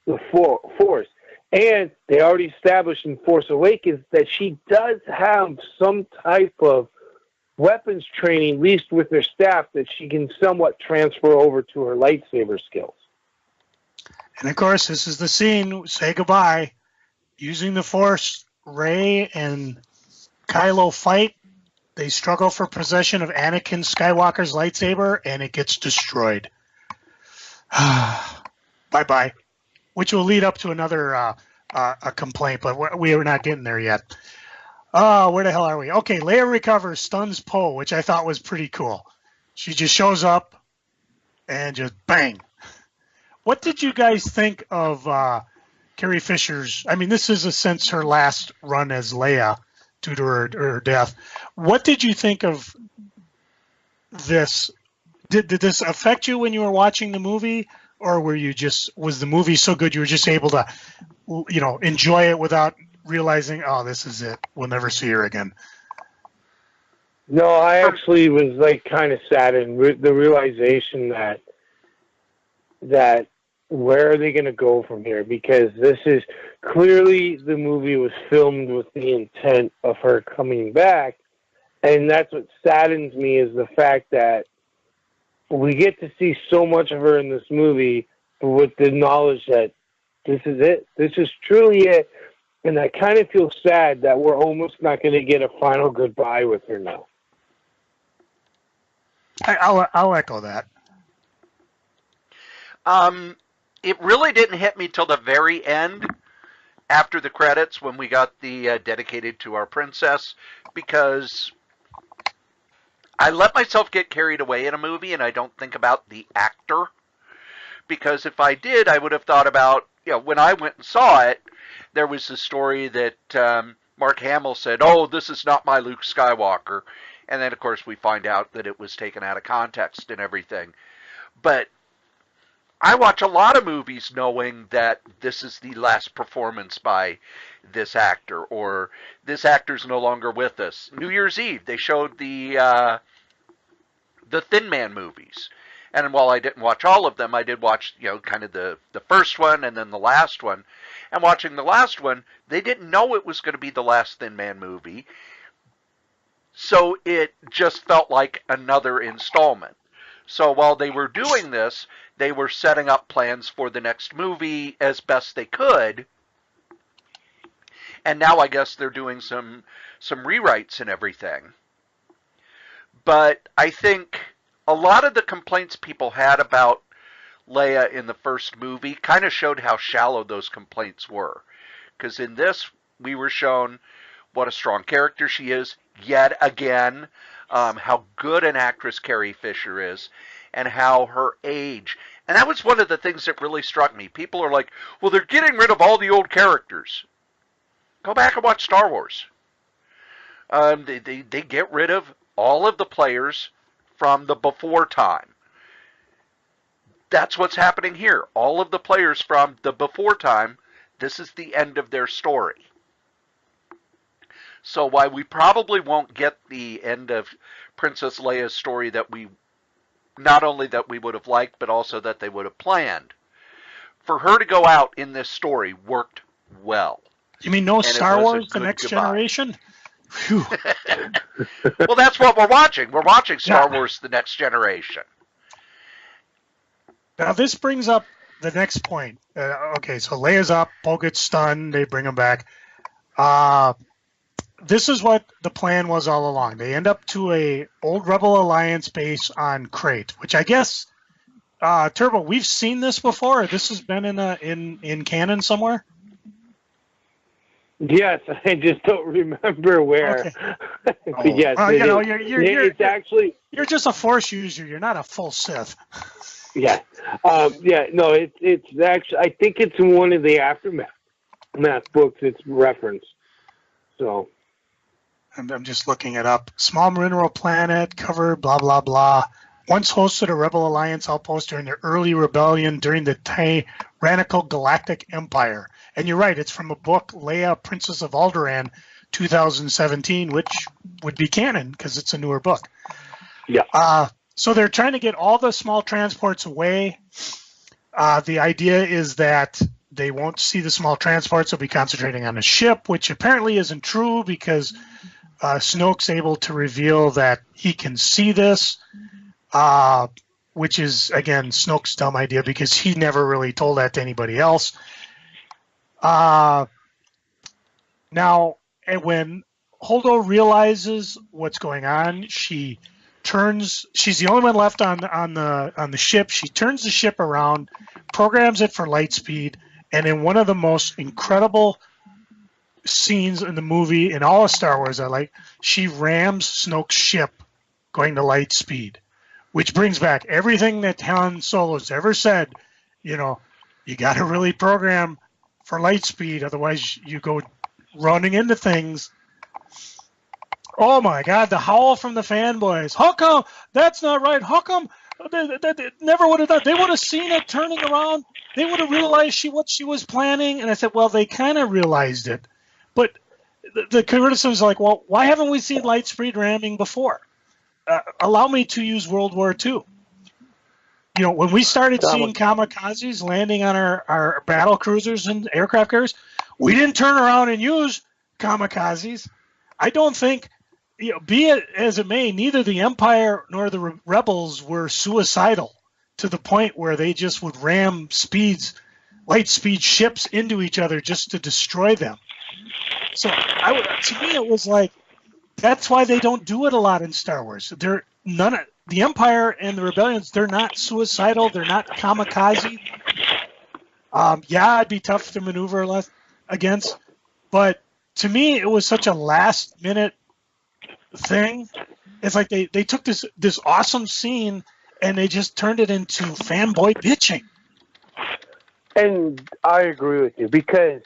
the Force. And they already established in Force Awakens that she does have some type of weapons training, at least with her staff, that she can somewhat transfer over to her lightsaber skills. And of course, this is the scene, say goodbye. Using the Force, Rey and Kylo fight. They struggle for possession of Anakin Skywalker's lightsaber, and it gets destroyed. Bye-bye. Which will lead up to another a complaint, but we are not getting there yet. Oh, where the hell are we? Okay, Leia recovers, stuns Poe, which I thought was pretty cool. She just shows up and just bang. What did you guys think of Carrie Fisher's? I mean, this is since her last run as Leia due to her death. What did you think of this? Did this affect you when you were watching the movie, or was the movie so good you were just able to, enjoy it without realizing, oh, this is it, we'll never see her again? No, I actually was kind of saddened with the realization that where are they going to go from here? Because this is clearly, the movie was filmed with the intent of her coming back. And that's what saddens me, is the fact that we get to see so much of her in this movie, but with the knowledge that this is it. This is truly it. And I kind of feel sad that we're almost not going to get a final goodbye with her now. I'll echo that. It really didn't hit me till the very end, after the credits, when we got the dedicated to our princess, because I let myself get carried away in a movie, and I don't think about the actor. Because if I did, I would have thought about, when I went and saw it, there was the story that Mark Hamill said, oh, this is not my Luke Skywalker. And then, of course, we find out that it was taken out of context and everything. But I watch a lot of movies knowing that this is the last performance by this actor, or this actor's no longer with us. New Year's Eve, they showed the Thin Man movies. And while I didn't watch all of them, I did watch, kind of the first one and then the last one. And watching the last one, they didn't know it was going to be the last Thin Man movie. So it just felt like another installment. So while they were doing this, they were setting up plans for the next movie as best they could. And now I guess they're doing some rewrites and everything. But I think a lot of the complaints people had about Leia in the first movie kind of showed how shallow those complaints were. Because in this, we were shown what a strong character she is, yet again, how good an actress Carrie Fisher is, and how her age. And that was one of the things that really struck me. People are like, well, they're getting rid of all the old characters. Go back and watch Star Wars. They get rid of all of the players from the before time. That's what's happening here. All of the players from the before time, this is the end of their story. So while we probably won't get the end of Princess Leia's story that we, not only that we would have liked, but also that they would have planned, for her to go out in this story worked well. You mean no Star Wars The Next Generation? Well, that's what we're watching. We're watching Star Wars The Next Generation. Now, this brings up the next point. Okay, so Leia's up, Poe gets stunned, they bring him back. This is what the plan was all along. They end up to a old Rebel Alliance base on Kray, which I guess, Turbo, we've seen this before. This has been in canon somewhere. Yes, I just don't remember where. Okay. But Oh, yes, well, it you know, is. you're It's actually, you're just a Force user. You're not a full Sith. yeah, no, it's actually. I think it's in one of the aftermath books. It's referenced. So I'm just looking it up. Small mineral planet, cover, blah, blah, blah. Once hosted a Rebel Alliance outpost during the early rebellion during the tyrannical Galactic Empire. And you're right, it's from a book, Leia, Princess of Alderaan, 2017, which would be canon because it's a newer book. yeah, So they're trying to get all the small transports away. The idea is that they won't see the small transports. They'll be concentrating on a ship, which apparently isn't true because Snoke's able to reveal that he can see this, which is, again, Snoke's dumb idea because he never really told that to anybody else. Now, when Holdo realizes what's going on, she's the only one left on the ship. She turns the ship around, programs it for light speed, and in one of the most incredible scenes in the movie, in all of Star Wars, she rams Snoke's ship going to light speed, which brings back everything that Han Solo's ever said. You know, you got to really program for light speed, otherwise you go running into things. Oh my God, the howl from the fanboys. How come? That's not right. How come? They never would have done. They would have seen it turning around. They would have realized what she was planning. And I said, well, they kind of realized it. But the criticism is like, well, why haven't we seen light speed ramming before? Allow me to use World War II. You know, when we started seeing kamikazes landing on our battle cruisers and aircraft carriers, we didn't turn around and use kamikazes. I don't think, be it as it may, neither the Empire nor the Rebels were suicidal to the point where they just would ram light speed ships into each other just to destroy them. So to me, it was like, that's why they don't do it a lot in Star Wars. The Empire and the Rebellions, they're not suicidal. They're not kamikaze. It'd be tough to maneuver against, but to me, it was such a last-minute thing. It's like they took this awesome scene and they just turned it into fanboy bitching. and I agree with you because,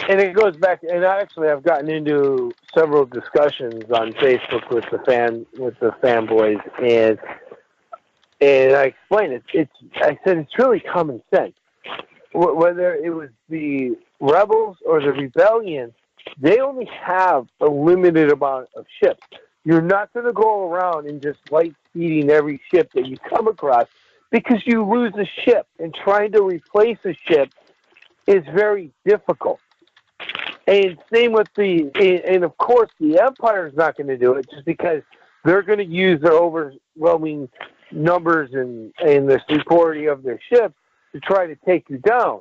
and it goes back. And I've gotten into several discussions on Facebook with the fanboys, and I explained it. I said it's really common sense. Whether it was the Rebels or the Rebellion, they only have a limited amount of ships. You're not going to go around and just light speeding every ship that you come across because you lose a ship, and trying to replace a ship is very difficult. And same with and of course the Empire's not going to do it just because they're going to use their overwhelming numbers and the superiority of their ships to try to take you down.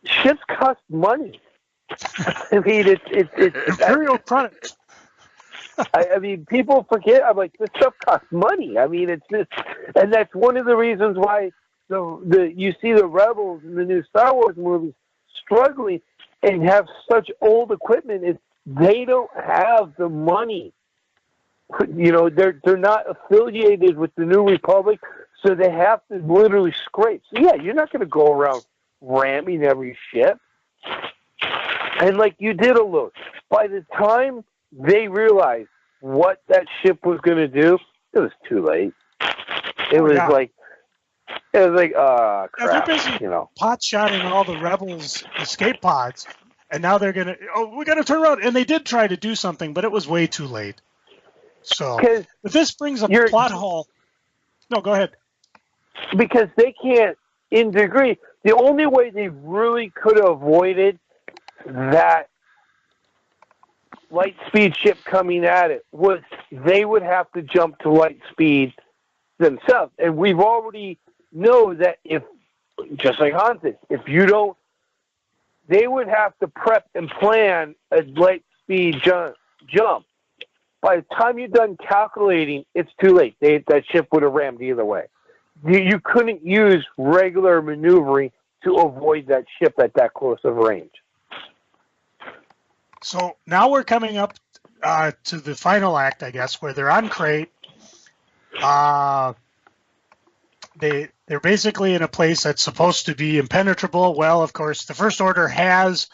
Ships cost money. I mean, it's Imperial product. I mean, people forget. I'm like, this stuff costs money. I mean, it's just, and that's one of the reasons why you see the Rebels in the new Star Wars movies struggling and have such old equipment. Is they don't have the money. You know, they're not affiliated with the New Republic, so they have to literally scrape. So yeah, you're not going to go around ramming every ship. And like you did allude, by the time they realized what that ship was going to do, it was too late. It was like, crap. They're busy pot-shotting all the Rebels' escape pods, and now they're going to, we got to turn around. And they did try to do something, but it was way too late. So, but this brings up a plot hole. No, go ahead. Because they can't, in degree, the only way they really could have avoided that light speed ship coming at it was they would have to jump to light speed themselves. And we've already know that if, just like Han said, if you don't, they would have to prep and plan a light speed jump. By the time you're done calculating, it's too late. That ship would have rammed either way. You couldn't use regular maneuvering to avoid that ship at that close of range. So now we're coming up to the final act, I guess, where they're on Kray. They're basically in a place that's supposed to be impenetrable. Well, of course, the First Order has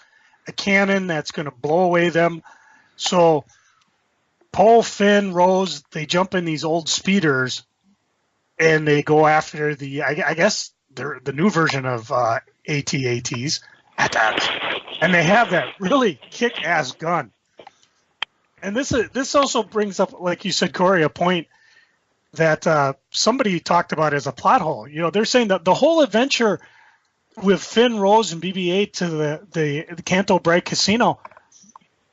a cannon that's going to blow away them. So Poe, Finn, Rose, they jump in these old speeders, and they go after I guess they're the new version of AT-ATs, and they have that really kick-ass gun. And this also brings up, like you said, Cory, a point that somebody talked about as a plot hole. You know, they're saying that the whole adventure with Finn, Rose, and BB-8 to the Canto Bright Casino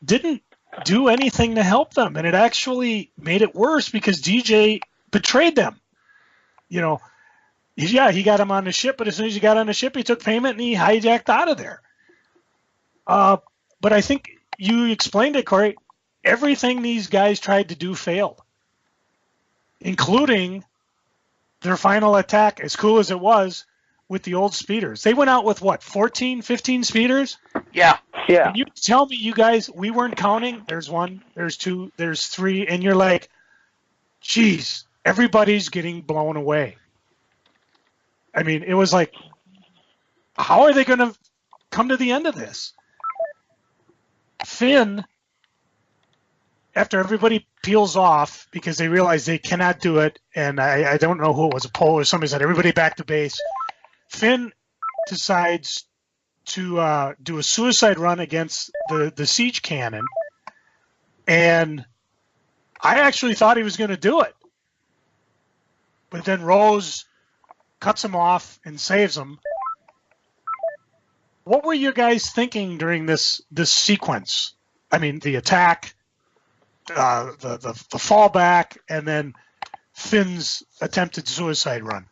didn't do anything to help them, and it actually made it worse because DJ betrayed them. You know, yeah, he got him on the ship, but as soon as he got on the ship, he took payment and he hijacked out of there. But I think you explained it, Cory. Everything these guys tried to do failed, including their final attack, as cool as it was, with the old speeders. They went out with, what, 14, 15 speeders? Yeah. Yeah. And you tell me, you guys, we weren't counting. There's one, there's two, there's three, and you're like, geez, everybody's getting blown away. I mean, it was like, how are they going to come to the end of this? Finn, after everybody peels off because they realize they cannot do it, and I don't know who it was, a poll or somebody said, everybody back to base. Finn decides to do a suicide run against the siege cannon, and I actually thought he was going to do it. But then Rose cuts him off and saves him. What were you guys thinking during this sequence? I mean, the attack, the fallback, and then Finn's attempted suicide run.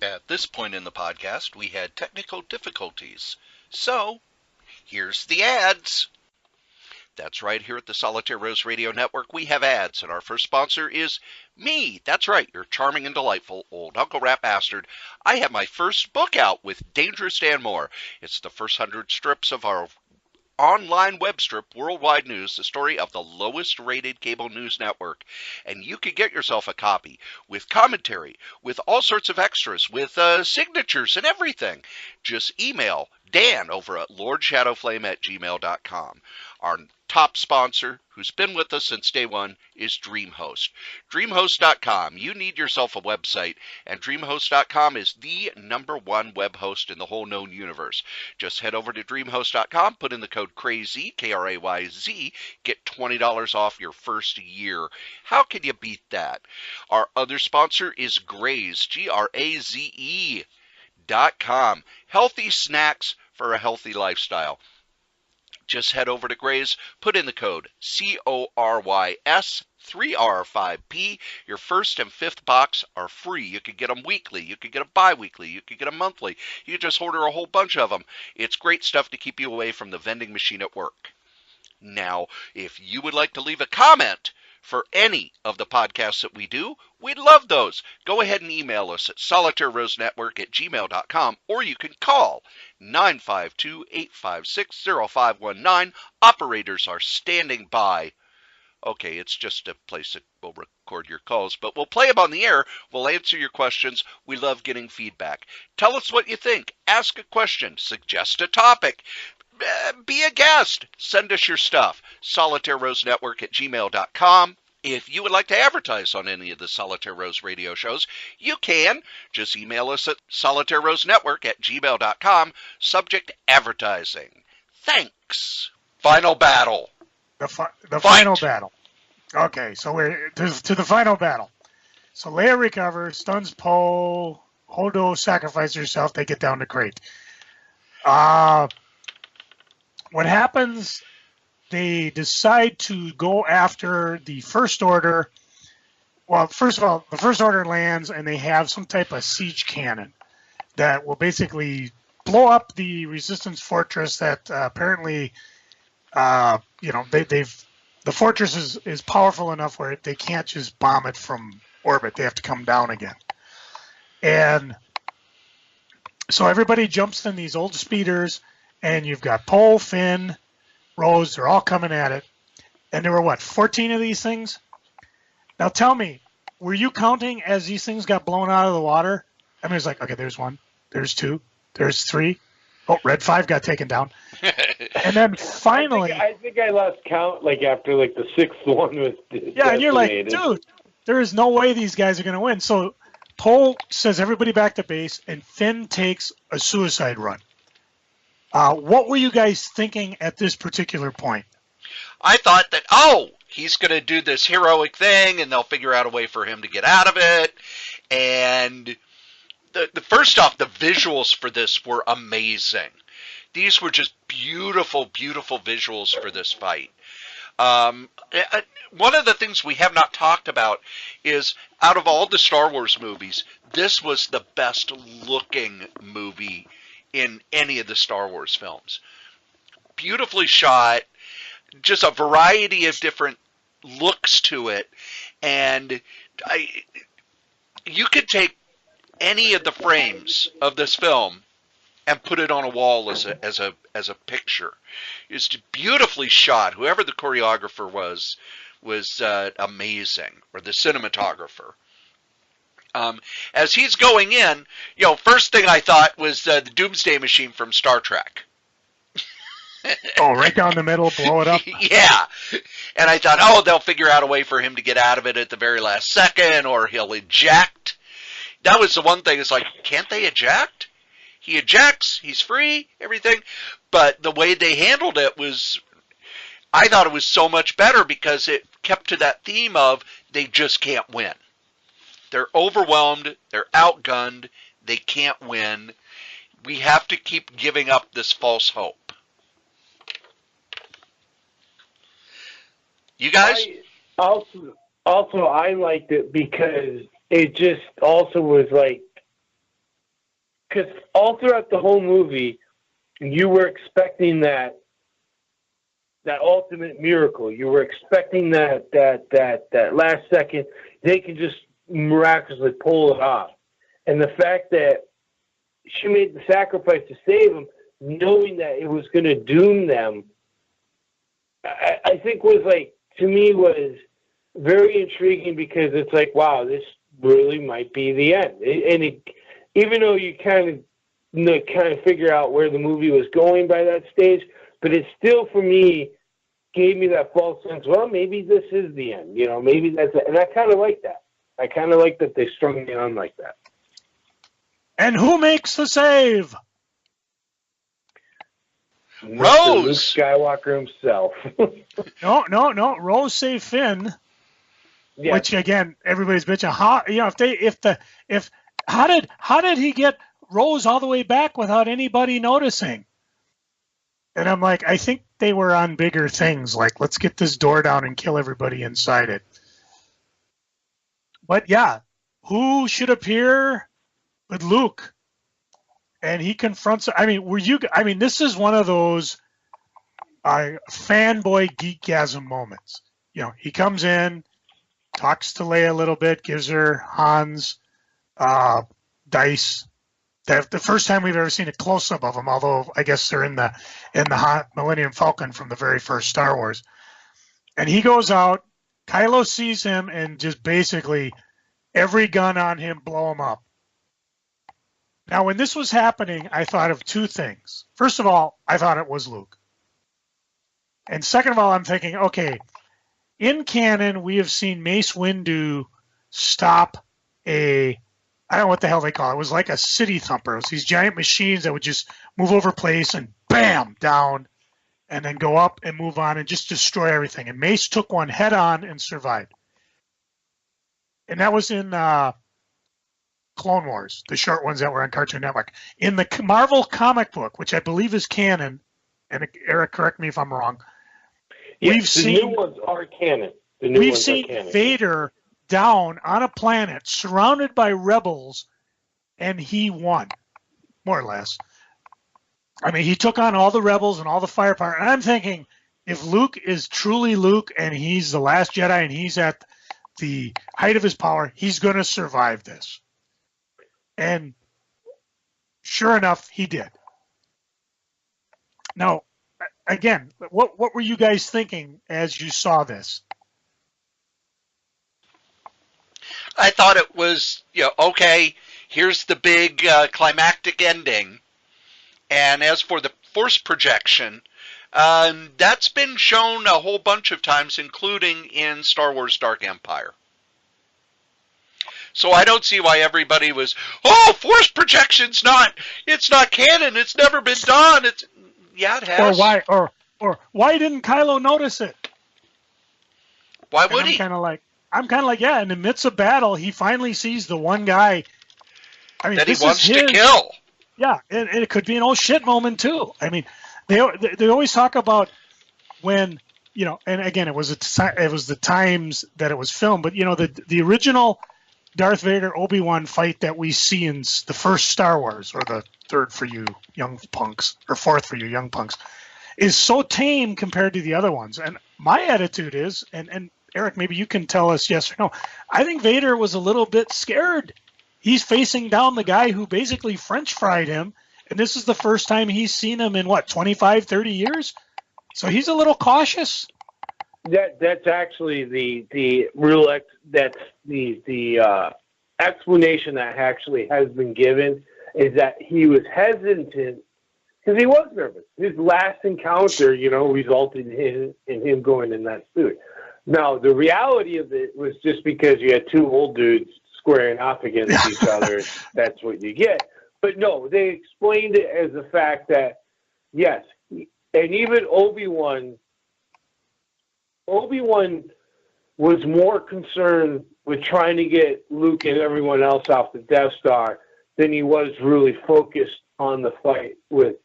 At this point in the podcast, we had technical difficulties. So, here's the ads. That's right, here at the Solitaire Rose Radio Network, we have ads, and our first sponsor is me. That's right, your charming and delightful old Uncle Rat Bastard. I have my first book out with Dangerous Dan Moore. It's the first 100 strips of our online web strip, Worldwide News, the story of the lowest rated cable news network. And you can get yourself a copy with commentary, with all sorts of extras, with signatures and everything. Just email Dan over at lordshadowflame@gmail.com. Our top sponsor, who's been with us since day one, is DreamHost. DreamHost.com. You need yourself a website, and DreamHost.com is the #1 web host in the whole known universe. Just head over to DreamHost.com, put in the code KRAYZ, K-R-A-Y-Z, get $20 off your first year. How can you beat that? Our other sponsor is Graze, GRAZE.com. Healthy snacks for a healthy lifestyle. Just head over to Graze, put in the code CORYS3R5P. Your first and fifth box are free. You can get them weekly. You can get them bi-weekly. You can get them monthly. You can just order a whole bunch of them. It's great stuff to keep you away from the vending machine at work. Now, if you would like to leave a comment for any of the podcasts that we do, we'd love those. Go ahead and email us at solitairerosenetwork@gmail.com, or you can call 952-856-0519. Operators are standing by. Okay, it's just a place that will record your calls, but we'll play them on the air. We'll answer your questions. We love getting feedback. Tell us what you think. Ask a question. Suggest a topic. Be a guest. Send us your stuff. SolitaireRoseNetwork@gmail.com. If you would like to advertise on any of the Solitaire Rose radio shows, you can. Just email us at SolitaireRoseNetwork@gmail.com. Subject advertising. Thanks. Final battle. The final battle. Okay, so we're to the final battle. So Leia recovers, stuns Poe. Holdo sacrifices herself. They get down to Crate. What happens? They decide to go after the First Order. Well, first of all, the First Order lands, and they have some type of siege cannon that will basically blow up the Resistance fortress. That apparently, the fortress is powerful enough where they can't just bomb it from orbit. They have to come down again. And so everybody jumps in these old speeders, and you've got Poe, Finn, Rose, they're all coming at it. And there were, 14 of these things? Now tell me, were you counting as these things got blown out of the water? I mean, it's like, okay, there's 1, there's 2, there's 3. Oh, Red 5 got taken down. And then finally... I think I lost count, after, the 6th one was decimated. Yeah, and you're like, dude, there is no way these guys are going to win. So Poe says everybody back to base, and Finn takes a suicide run. What were you guys thinking at this particular point? I thought that, he's going to do this heroic thing, and they'll figure out a way for him to get out of it. And the first off, the visuals for this were amazing. These were just beautiful, beautiful visuals for this fight. One of the things we have not talked about is, out of all the Star Wars movies, this was the best looking movie in any of the Star Wars films. Beautifully shot, just a variety of different looks to it, and you could take any of the frames of this film and put it on a wall as a picture. It's beautifully shot. Whoever the choreographer was amazing, or the cinematographer. As he's going in, first thing I thought was the Doomsday Machine from Star Trek. Oh, right down the middle, blow it up? Yeah. And I thought, they'll figure out a way for him to get out of it at the very last second, or he'll eject. That was the one thing. It's like, can't they eject? He ejects, he's free, everything. But the way they handled it I thought it was so much better, because it kept to that theme of they just can't win. They're overwhelmed, they're outgunned, they can't win. We have to keep giving up this false hope. You guys? Also, I liked it because it just also was because all throughout the whole movie, you were expecting that ultimate miracle. You were expecting that last second they can just miraculously pull it off. And the fact that she made the sacrifice to save him, knowing that it was going to doom them, I think to me was very intriguing, because it's like, wow, this really might be the end. Even though you kind of figure out where the movie was going by that stage, but it still, for me, gave me that false sense, well, maybe this is the end. Maybe that's it. And I kind of like that. I kind of like that they strung me on like that. And who makes the save? Mr. Luke Skywalker himself. No. Rose saved Finn. Yeah. Which, again, everybody's bitching. How did he get Rose all the way back without anybody noticing? And I'm like, I think they were on bigger things. Like, let's get this door down and kill everybody inside it. But yeah, who should appear with Luke? And he confronts. This is one of those fanboy geekgasm moments. He comes in, talks to Leia a little bit, gives her Han's dice. The first time we've ever seen a close-up of them, although I guess they're in the Millennium Falcon from the very first Star Wars. And he goes out. Kylo sees him and just basically every gun on him, blow him up. Now, when this was happening, I thought of two things. First of all, I thought it was Luke. And second of all, I'm thinking, okay, in canon, we have seen Mace Windu stop I don't know what the hell they call it. It was like a city thumper. It was these giant machines that would just move over place and bam, down, and then go up and move on and just destroy everything. And Mace took one head on and survived. And that was in Clone Wars, the short ones that were on Cartoon Network. In the Marvel comic book, which I believe is canon, and Eric, correct me if I'm wrong, new ones are canon. We've seen Vader down on a planet surrounded by rebels, and he won, more or less. He took on all the rebels and all the firepower. And I'm thinking, if Luke is truly Luke and he's the last Jedi and he's at the height of his power, he's going to survive this. And sure enough, he did. Now, again, what were you guys thinking as you saw this? I thought it was, okay, here's the big climactic ending. And as for the force projection, that's been shown a whole bunch of times, including in Star Wars Dark Empire. So I don't see why everybody was, force projection's it's not canon, it's never been done. Yeah, it has. Or why didn't Kylo notice it? Why would he? I'm kind of like, yeah, in the midst of battle, he finally sees the one guy. I mean, that he wants to kill. Yeah, and it could be an oh shit moment too. I mean, they always talk about when, and again, it was the times that it was filmed, but the original Darth Vader Obi-Wan fight that we see in the first Star Wars, or the third for you young punks, or fourth for you young punks, is so tame compared to the other ones. And my attitude is, and Eric, maybe you can tell us yes or no, I think Vader was a little bit scared. He's facing down the guy who basically French fried him, and this is the first time he's seen him in, 25, 30 years? So he's a little cautious. That's actually the real that's the explanation that actually has been given, is that he was hesitant because he was nervous. His last encounter, resulted in him going in that suit. Now, the reality of it was just because you had two old dudes squaring off against each other, that's what you get. But no, they explained it as the fact that, yes, and even Obi-Wan was more concerned with trying to get Luke and everyone else off the Death Star than he was really focused on the fight with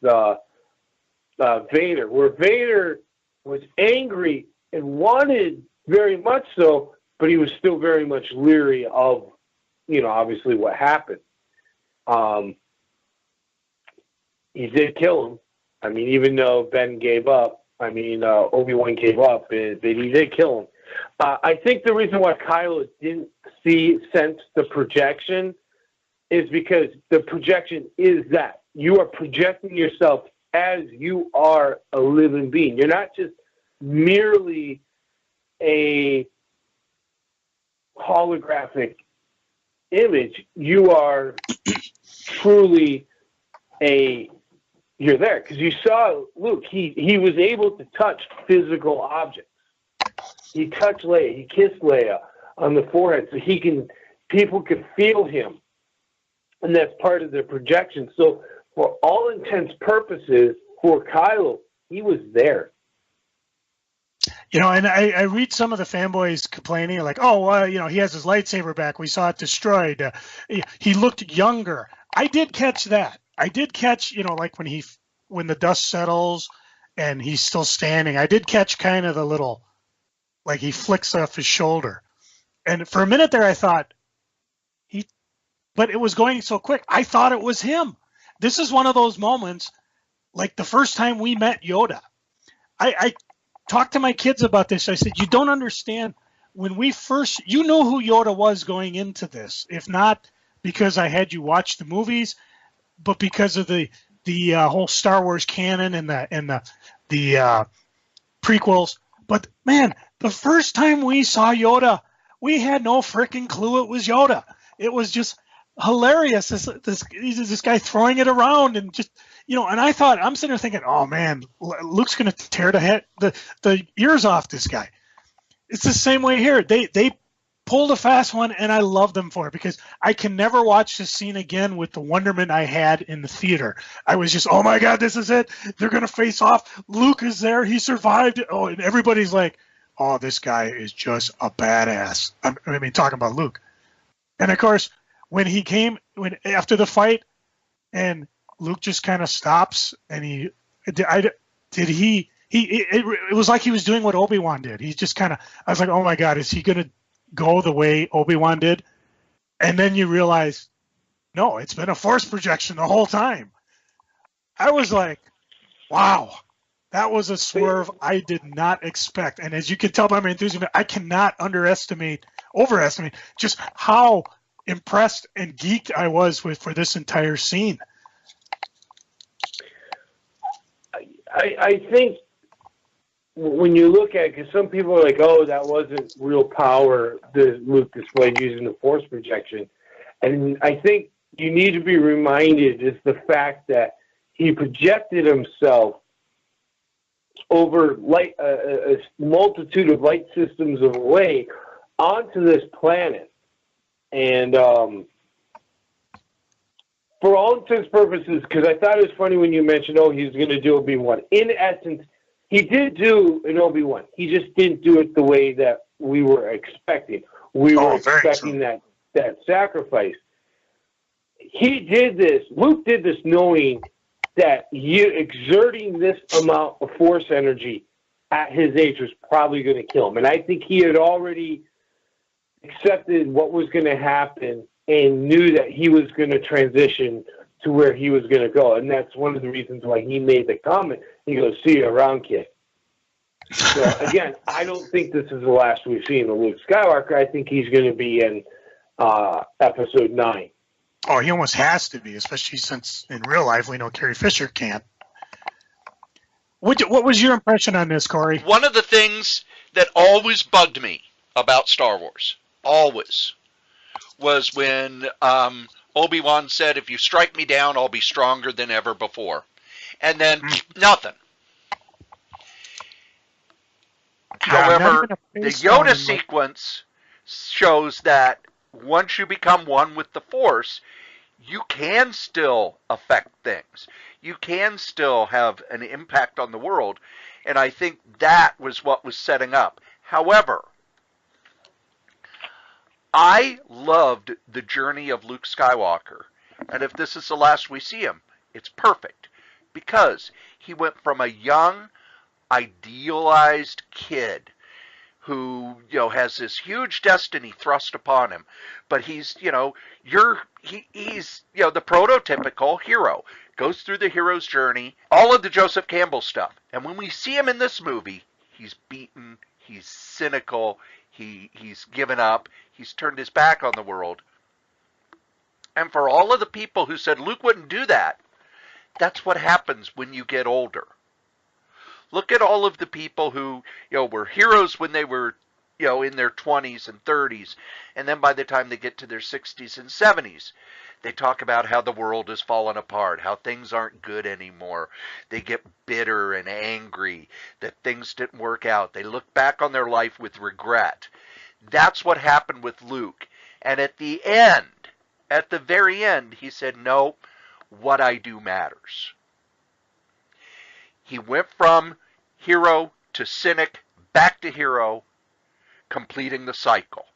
Vader, where Vader was angry and wanted very much so, but he was still very much leery of, obviously what happened. He did kill him. I mean, even though Ben gave up, Obi-Wan gave up, but he did kill him. I think the reason why Kylo didn't sense the projection is because the projection is that you are projecting yourself as you are a living being. You're not just merely a holographic image. You are truly you're there, because you saw Luke. He was able to touch physical objects. He touched Leia. He kissed Leia on the forehead, so people could feel him, and that's part of the projection. So, for all intents purposes, for Kylo, he was there. And I read some of the fanboys complaining, like, he has his lightsaber back. We saw it destroyed. He looked younger. I did catch that. I did catch, like when the dust settles and he's still standing, I did catch kind of the little, like he flicks off his shoulder. And for a minute there, I thought but it was going so quick. I thought it was him. This is one of those moments, like the first time we met Yoda. I talked to my kids about this. I said, you don't understand. When we first, you know who Yoda was going into this, if not because I had you watch the movies, but because of the whole Star Wars canon and the prequels. But man, the first time we saw Yoda, we had no freaking clue it was Yoda. It was just hilarious. This guy throwing it around and just, and I thought, I'm sitting there thinking, oh man, Luke's going to tear the ears off this guy. It's the same way here. They pulled a fast one, and I love them for it, because I can never watch this scene again with the wonderment I had in the theater. I was just, oh my God, this is it. They're going to face off. Luke is there. He survived. Oh, and everybody's like, oh, this guy is just a badass. Talking about Luke. And of course, when after the fight and Luke just kind of stops and it was like he was doing what Obi-Wan did. He just kind of, I was like, oh my God, is he going to go the way Obi-Wan did? And then you realize, no, it's been a force projection the whole time. I was like, wow, that was a swerve I did not expect. And as you can tell by my enthusiasm, I cannot overestimate just how impressed and geeked I was for this entire scene. I think when you look at it, because some people are like, oh, that wasn't real power that Luke displayed using the Force projection. And I think you need to be reminded is the fact that he projected himself over light, a multitude of light systems away onto this planet. And for all intents and purposes, because I thought it was funny when you mentioned, oh, he's going to do Obi-Wan. In essence, he did do an Obi-Wan. He just didn't do it the way that we were expecting. We were expecting that sacrifice. He did this. Luke did this knowing that exerting this amount of Force energy at his age was probably going to kill him. And I think he had already accepted what was going to happen and knew that he was going to transition to where he was going to go. And that's one of the reasons why he made the comment. He goes, see you around, kid. So, again, I don't think this is the last we've seen of Luke Skywalker. I think he's going to be in Episode 9. Oh, he almost has to be, especially since in real life we know Carrie Fisher can't. What was your impression on this, Cory? One of the things that always bugged me about Star Wars, always, was when Obi-Wan said, if you strike me down, I'll be stronger than ever before. And then nothing. However, the Yoda sequence shows that once you become one with the Force, you can still affect things. You can still have an impact on the world. And I think that was what was setting up. However, I loved the journey of Luke Skywalker. And if this is the last we see him, it's perfect. Because he went from a young, idealized kid who, has this huge destiny thrust upon him. But he's, he's the prototypical hero. Goes through the hero's journey, all of the Joseph Campbell stuff. And when we see him in this movie, he's beaten, he's cynical, he's given up, he's turned his back on the world. And for all of the people who said Luke wouldn't do that, that's what happens when you get older. Look at all of the people who, were heroes when they were, in their 20s and 30s. And then by the time they get to their 60s and 70s, they talk about how the world has fallen apart, how things aren't good anymore. They get bitter and angry that things didn't work out. They look back on their life with regret. That's what happened with Luke. And at the end, at the very end, he said, no, what I do matters. He went from hero to cynic, back to hero, completing the cycle.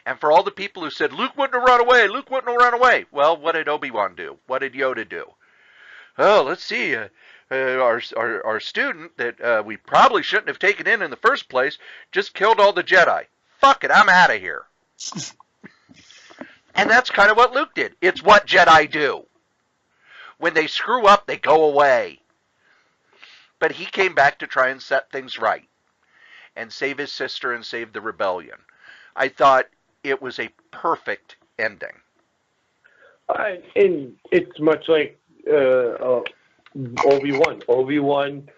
And for all the people who said, Luke wouldn't have run away, Luke wouldn't have run away. Well, what did Obi-Wan do? What did Yoda do? Oh, let's see. Our student that we probably shouldn't have taken in the first place just killed all the Jedi. Fuck it, I'm out of here. And that's kind of what Luke did. It's what Jedi do. When they screw up, they go away. But he came back to try and set things right and save his sister and save the rebellion. I thought it was a perfect ending. And it's much like Obi-Wan. Obi-Wan,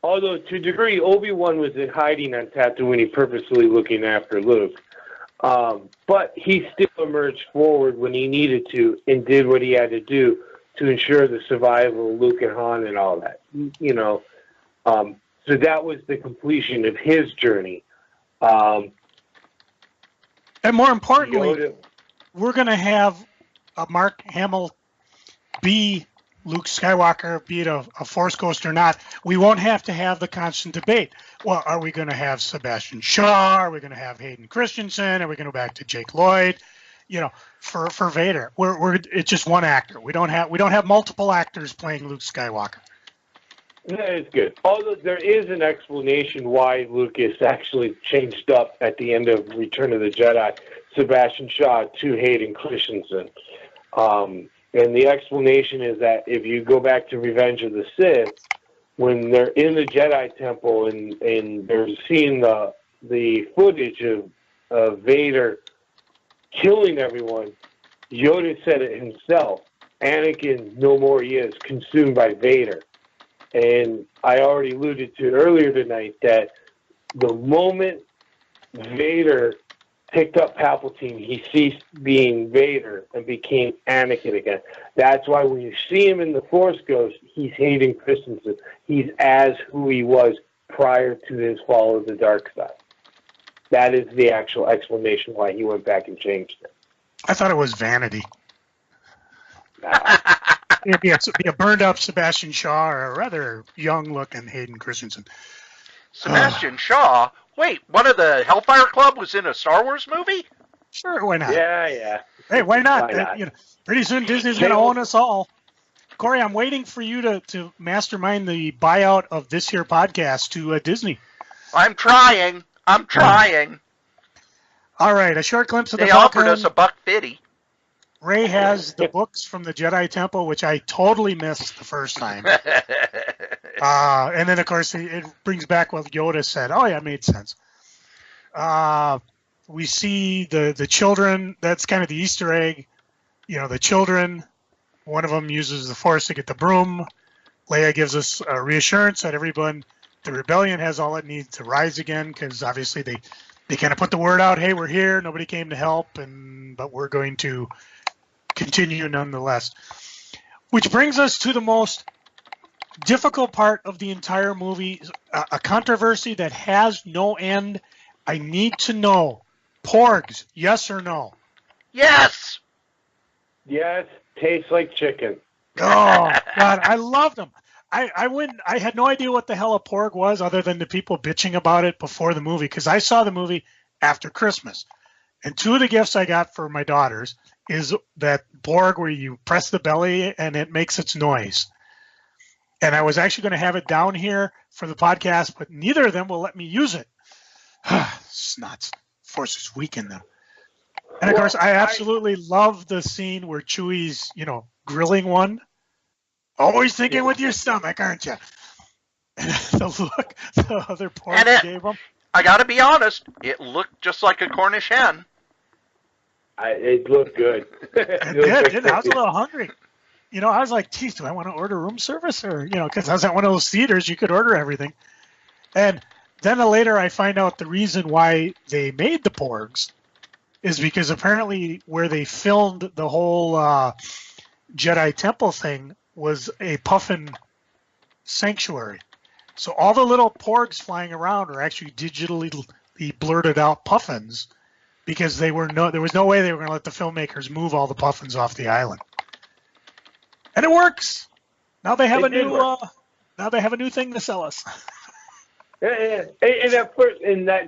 although to a degree, Obi-Wan was in hiding on Tatooine, purposely looking after Luke. But he still emerged forward when he needed to and did what he had to do to ensure the survival of Luke and Han and all that. So that was the completion of his journey. And more importantly, we're going to have Mark Hamill be Luke Skywalker, be it a Force Ghost or not. We won't have to have the constant debate. Well, are we going to have Sebastian Shaw? Are we going to have Hayden Christensen? Are we going to go back to Jake Lloyd? For Vader, it's just one actor. We don't have multiple actors playing Luke Skywalker. That is good. Although there is an explanation why Lucas actually changed up at the end of Return of the Jedi, Sebastian Shaw to Hayden Christensen. And the explanation is that if you go back to Revenge of the Sith, when they're in the Jedi Temple and they're seeing the footage of Vader killing everyone, Yoda said it himself. Anakin, no more he is, consumed by Vader. And I already alluded to it earlier tonight that the moment Vader picked up Palpatine, he ceased being Vader and became Anakin again. That's why when you see him in The Force Ghost, he's Hayden Christensen. He's as who he was prior to his fall of the dark side. That is the actual explanation why he went back and changed it. I thought it was vanity. It'd be a burned-up Sebastian Shaw or a rather young-looking Hayden Christensen. Sebastian Shaw? Wait, one of the Hellfire Club was in a Star Wars movie? Sure, why not? Yeah. Hey, why not? Why not? Pretty soon Disney's going to own us all. Cory, I'm waiting for you to mastermind the buyout of this here podcast to Disney. I'm trying. All right, a short glimpse of the They book. offered us $1.50. Ray has the books from the Jedi Temple, which I totally missed the first time. And then, of course, it brings back what Yoda said. Oh, yeah, it made sense. We see the children. That's kind of the Easter egg. The children, one of them uses the Force to get the broom. Leia gives us a reassurance that the rebellion has all it needs to rise again, because obviously they kind of put the word out, hey, we're here, nobody came to help, but we're going to continue nonetheless. Which brings us to the most difficult part of the entire movie, a controversy that has no end. I need to know, porgs, yes or no? Yes! Yes, tastes like chicken. Oh, God, I loved them. I had no idea what the hell a porg was other than the people bitching about it before the movie, because I saw the movie after Christmas. And two of the gifts I got for my daughters is that porg where you press the belly and it makes its noise. And I was actually going to have it down here for the podcast, but neither of them will let me use it. Snots. Force is weak in them. And of course, I absolutely love the scene where Chewie's, grilling one. Always thinking with your stomach, aren't you? The look the other porg gave him. I got to be honest, it looked just like a Cornish hen. It looked good. It did. I was a little hungry. I was like, geez, do I want to order room service? Or, because I was at one of those theaters, you could order everything. And then later I find out the reason why they made the porgs is because apparently where they filmed the whole Jedi Temple thing was a puffin sanctuary. So all the little porgs flying around are actually digitally blurted out puffins because there was no way they were going to let the filmmakers move all the puffins off the island. And it works. Now they have a new thing to sell us. Yeah. And at first,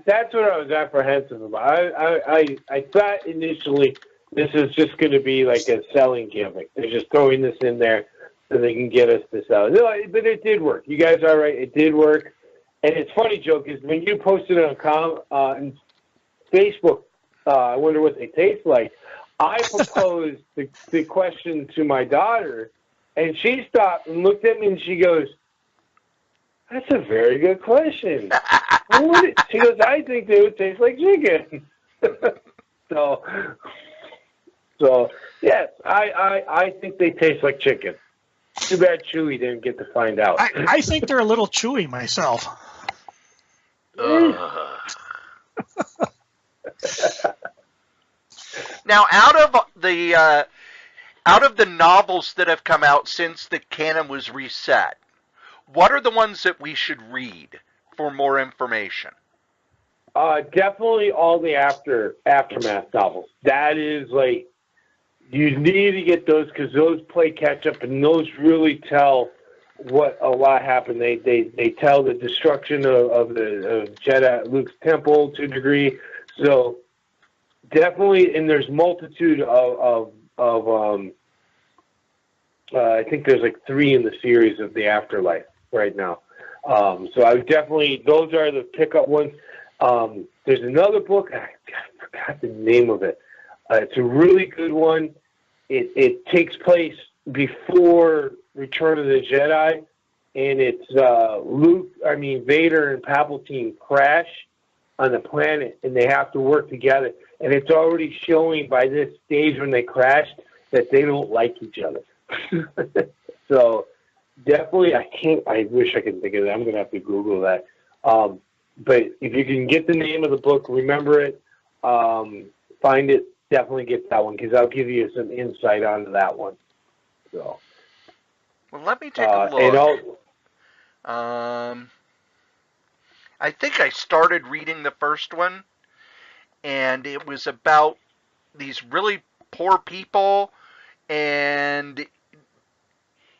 that's what I was apprehensive about. I thought initially this is just going to be like a selling gimmick. They're just throwing this in there so they can get us to sell it. But it did work. You guys are right. It did work. And it's funny, Joe, because when you posted it on Facebook, I wonder what they taste like. I proposed the question to my daughter, and she stopped and looked at me and she goes, "That's a very good question." She goes, "I think they would taste like chicken." So yes, I think they taste like chicken. Too bad Chewie didn't get to find out. I think they're a little chewy myself. Now, out of the novels that have come out since the canon was reset, what are the ones that we should read for more information? Definitely all the aftermath novels. That is like, you need to get those because those play catch up and those really tell what a lot happened. They tell the destruction of Jedi Luke's temple to a degree. So definitely, and there's multitude of I think there's like 3 in the series of the Afterlife right now. So I would definitely, those are the pickup ones. There's another book, I forgot the name of it. It's a really good one. It takes place before Return of the Jedi, and it's Vader and Palpatine crash on the planet, and they have to work together. And it's already showing by this stage when they crashed that they don't like each other. So definitely, I wish I could think of that. I'm going to have to Google that. But if you can get the name of the book, remember it, find it, definitely get that one, because I'll give you some insight onto that one. So, Well, let me take a look. I think I started reading the first one, and it was about these really poor people, and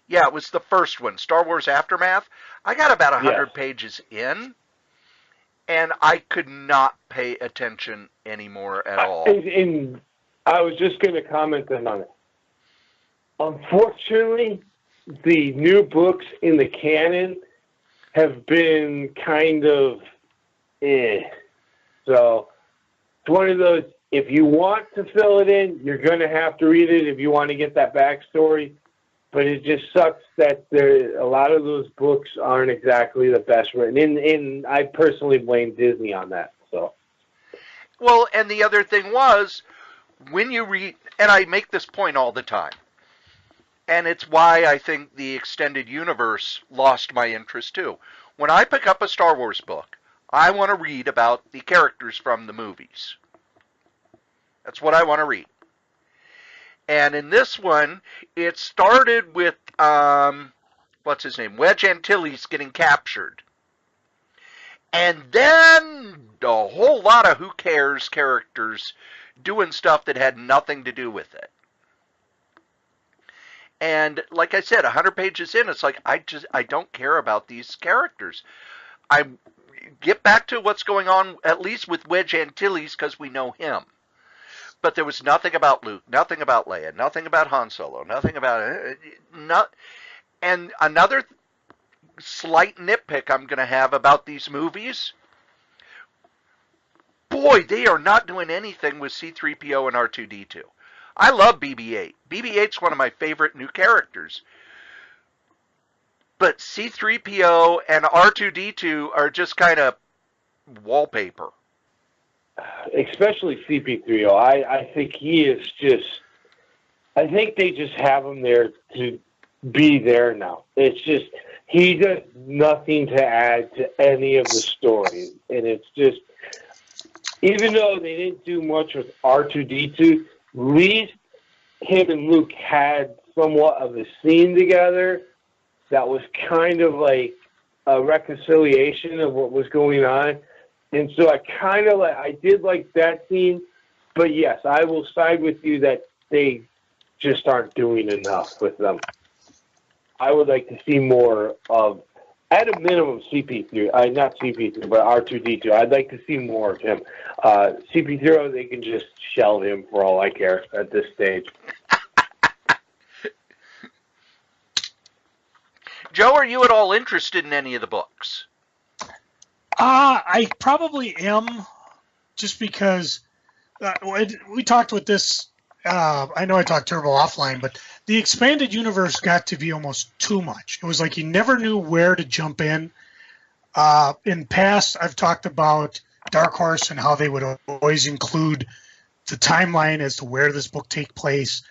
yeah, it was the first one, Star Wars Aftermath. I got about 100 pages in, and I could not pay attention anymore at all. And I was just going to comment on it. Unfortunately, the new books in the canon have been kind of So it's one of those, if you want to fill it in, you're going to have to read it if you want to get that backstory. But it just sucks that a lot of those books aren't exactly the best written. And I personally blame Disney on that. So, well, and the other thing was, when you read, and I make this point all the time, and it's why I think the extended universe lost my interest too. When I pick up a Star Wars book, I want to read about the characters from the movies. That's what I want to read. And in this one, it started with, what's his name? Wedge Antilles getting captured. And then a whole lot of who cares characters doing stuff that had nothing to do with it. And like I said, 100 pages in, it's like, I don't care about these characters. I get back to what's going on, at least with Wedge Antilles, because we know him. But there was nothing about Luke, nothing about Leia, nothing about Han Solo, nothing about and another slight nitpick I'm going to have about these movies, boy, they are not doing anything with C-3PO and R2-D2. I love BB-8. BB-8's one of my favorite new characters. But C-3PO and R2-D2 are just kind of wallpaper. Especially CP3O. I think he is just, I think they just have him there to be there now. It's just, he does nothing to add to any of the stories. And it's just, even though they didn't do much with R2-D2, at least him and Luke had somewhat of a scene together that was kind of like a reconciliation of what was going on. And so I did like that scene, but yes, I will side with you that they just aren't doing enough with them. I would like to see more of, at a minimum, CP3, not CP3, but R2-D2. I'd like to see more of him. CP0, they can just shelve him for all I care at this stage. Joe, are you at all interested in any of the books? I probably am, just because we talked with this. I know I talked Turbo offline, but the expanded universe got to be almost too much. It was like you never knew where to jump in. In past, I've talked about Dark Horse and how they would always include the timeline as to where this book take place.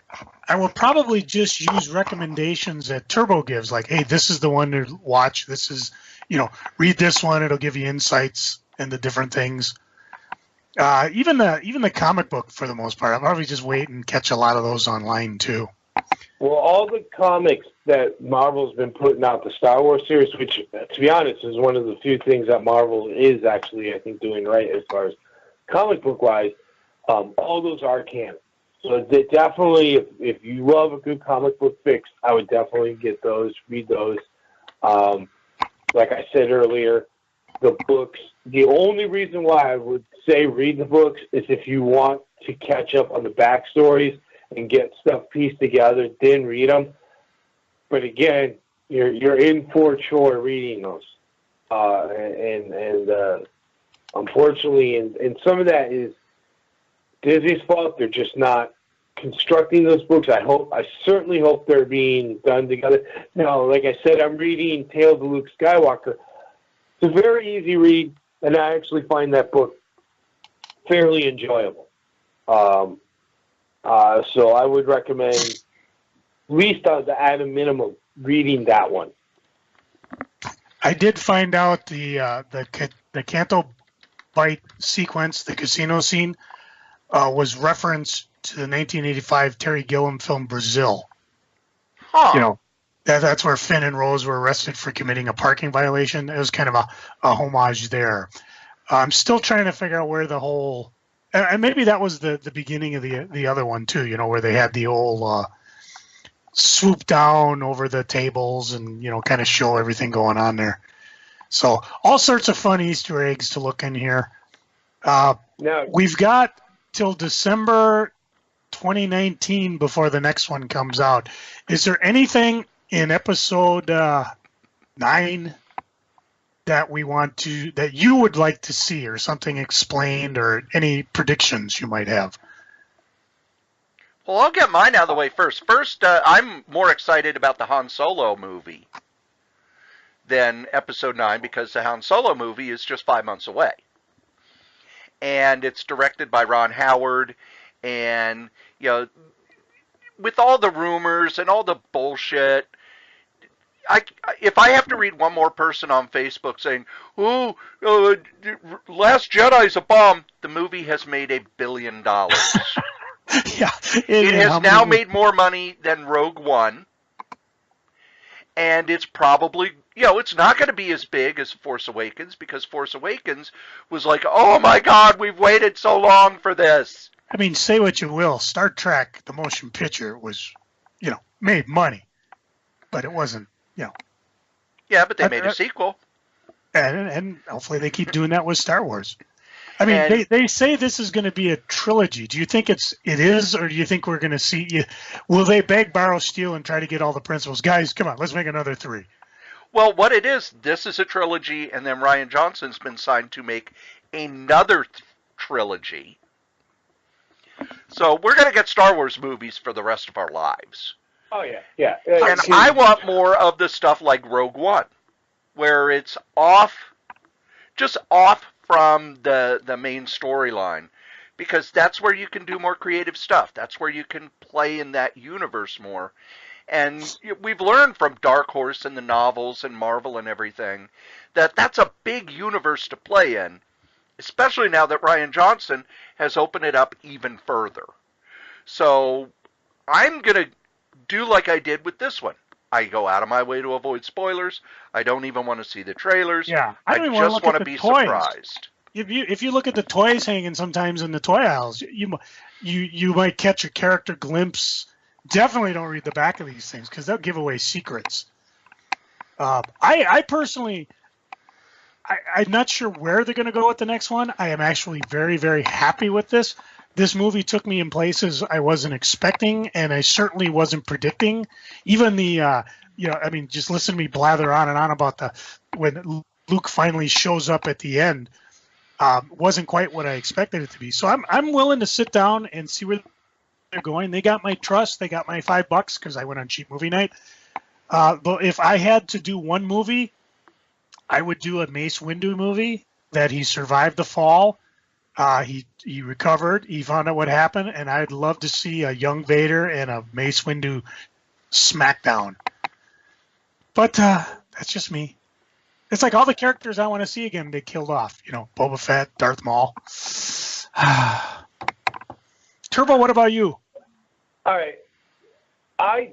I will probably just use recommendations that Turbo gives, like, hey, this is the one to watch. This is, read this one. It'll give you insights into different things. Even the comic book, for the most part, I'll probably just wait and catch a lot of those online, too. Well, all the comics that Marvel's been putting out, the Star Wars series, which, to be honest, is one of the few things that Marvel is actually, I think, doing right as far as comic book-wise, all those are canon. So they definitely, if you love a good comic book fix, I would definitely get those, read those. Like I said earlier, the books, the only reason why I would say read the books is if you want to catch up on the backstories and get stuff pieced together, then read them. But again, you're in for a chore reading those. Unfortunately, and some of that is Disney's fault. They're just not constructing those books. I certainly hope they're being done together. Now, like I said, I'm reading Tales of Luke Skywalker. It's a very easy read, and I actually find that book fairly enjoyable. So I would recommend, at least at a minimum, reading that one. I did find out the Canto Bight sequence, the casino scene, was reference to the 1985 Terry Gilliam film Brazil. Huh. You know, that's where Finn and Rose were arrested for committing a parking violation. It was kind of a homage there. I'm still trying to figure out where the whole, and maybe that was the beginning of the other one too. You know, where they had the old swoop down over the tables and kind of show everything going on there. So all sorts of fun Easter eggs to look in here. Now, We've got till December 2019 before the next one comes out. Is there anything in episode 9 that you would like to see, or something explained, or any predictions you might have? Well, I'll get mine out of the way first. First, I'm more excited about the Han Solo movie than episode 9, because the Han Solo movie is just 5 months away. And it's directed by Ron Howard, and, with all the rumors and all the bullshit, if I have to read one more person on Facebook saying, "Oh, Last Jedi's a bomb," the movie has made $1 billion. Yeah, it has now made more money than Rogue One, and it's probably, it's not going to be as big as Force Awakens, because Force Awakens was like, oh my God, we've waited so long for this. I mean, say what you will, Star Trek, the motion picture, was, made money, but it wasn't, Yeah, but they made a sequel. And hopefully they keep doing that with Star Wars. I mean, they say this is going to be a trilogy. Do you think it is, or do you think we're going to see? Will they beg, borrow, steal, and try to get all the principals? Guys, come on, let's make another 3. Well, what it is, this is a trilogy, and then Rian Johnson's been signed to make another trilogy. So we're going to get Star Wars movies for the rest of our lives. Oh, yeah. And I want more of the stuff like Rogue One, where it's just off from the main storyline, because that's where you can do more creative stuff. That's where you can play in that universe more. And we've learned from Dark Horse and the novels and Marvel and everything that that's a big universe to play in, especially now that Rian Johnson has opened it up even further. So I'm going to do like I did with this one. I go out of my way to avoid spoilers. I don't even want to see the trailers. Yeah, I just want to be surprised. If you look at the toys hanging sometimes in the toy aisles, you might catch a character glimpse. Definitely don't read the back of these things, because they'll give away secrets. I personally, I'm not sure where they're going to go with the next one. I am actually very, very happy with this. This movie took me in places I wasn't expecting, and I certainly wasn't predicting. Even just listen to me blather on and on about when Luke finally shows up at the end. Wasn't quite what I expected it to be. So I'm willing to sit down and see where they're going. They got my trust. They got my $5 because I went on cheap movie night. But if I had to do one movie, I would do a Mace Windu movie that he survived the fall. He recovered. He found out what happened, and I'd love to see a young Vader and a Mace Windu smackdown. But that's just me. It's like all the characters I want to see again, they killed off. Boba Fett, Darth Maul. Turbo, what about you? All right. I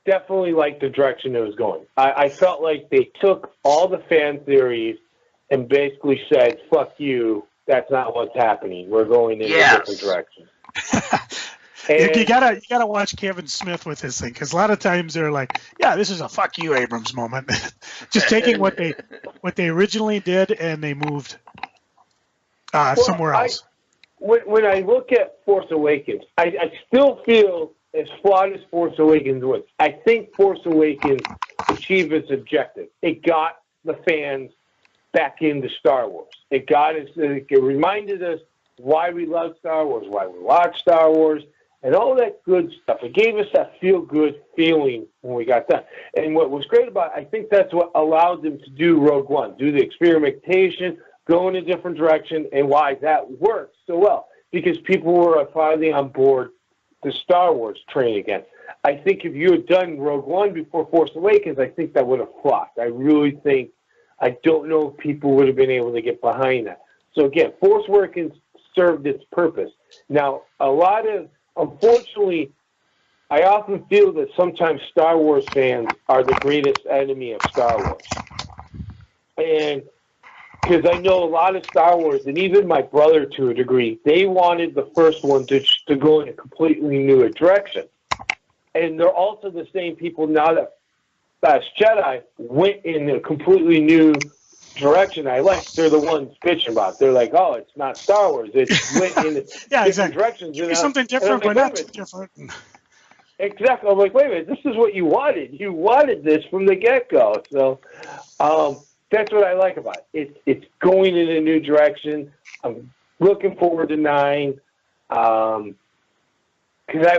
definitely like the direction it was going. I felt like they took all the fan theories and basically said, fuck you, that's not what's happening. We're going in a different direction. You gotta watch Kevin Smith with this thing, because a lot of times they're like, "Yeah, this is a fuck you, Abrams moment." Just taking what they originally did and they moved somewhere else. When I look at Force Awakens, I still feel as flawed as Force Awakens was. I think Force Awakens achieved its objective. It got the fans back into Star Wars. It reminded us why we love Star Wars, why we watch Star Wars, and all that good stuff. It gave us that feel-good feeling when we got done. And what was great about it, I think that's what allowed them to do Rogue One, do the experimentation, go in a different direction, and why that worked so well. Because people were finally on board the Star Wars train again. I think if you had done Rogue One before Force Awakens, I think that would have flopped. I don't know if people would have been able to get behind that. So again, Force Awakens served its purpose. Now, unfortunately, I often feel that sometimes Star Wars fans are the greatest enemy of Star Wars. And because I know a lot of Star Wars, and even my brother to a degree, they wanted the first one to go in a completely new direction. And they're also the same people now that Last Jedi went in a completely new direction. They're the ones bitching about it. They're like, oh, it's not Star Wars. It went in different directions. Give me something different, but not too different. Exactly. I'm like, wait a minute, this is what you wanted. You wanted this from the get-go. So that's what I like about it. It's going in a new direction. I'm looking forward to 9. Because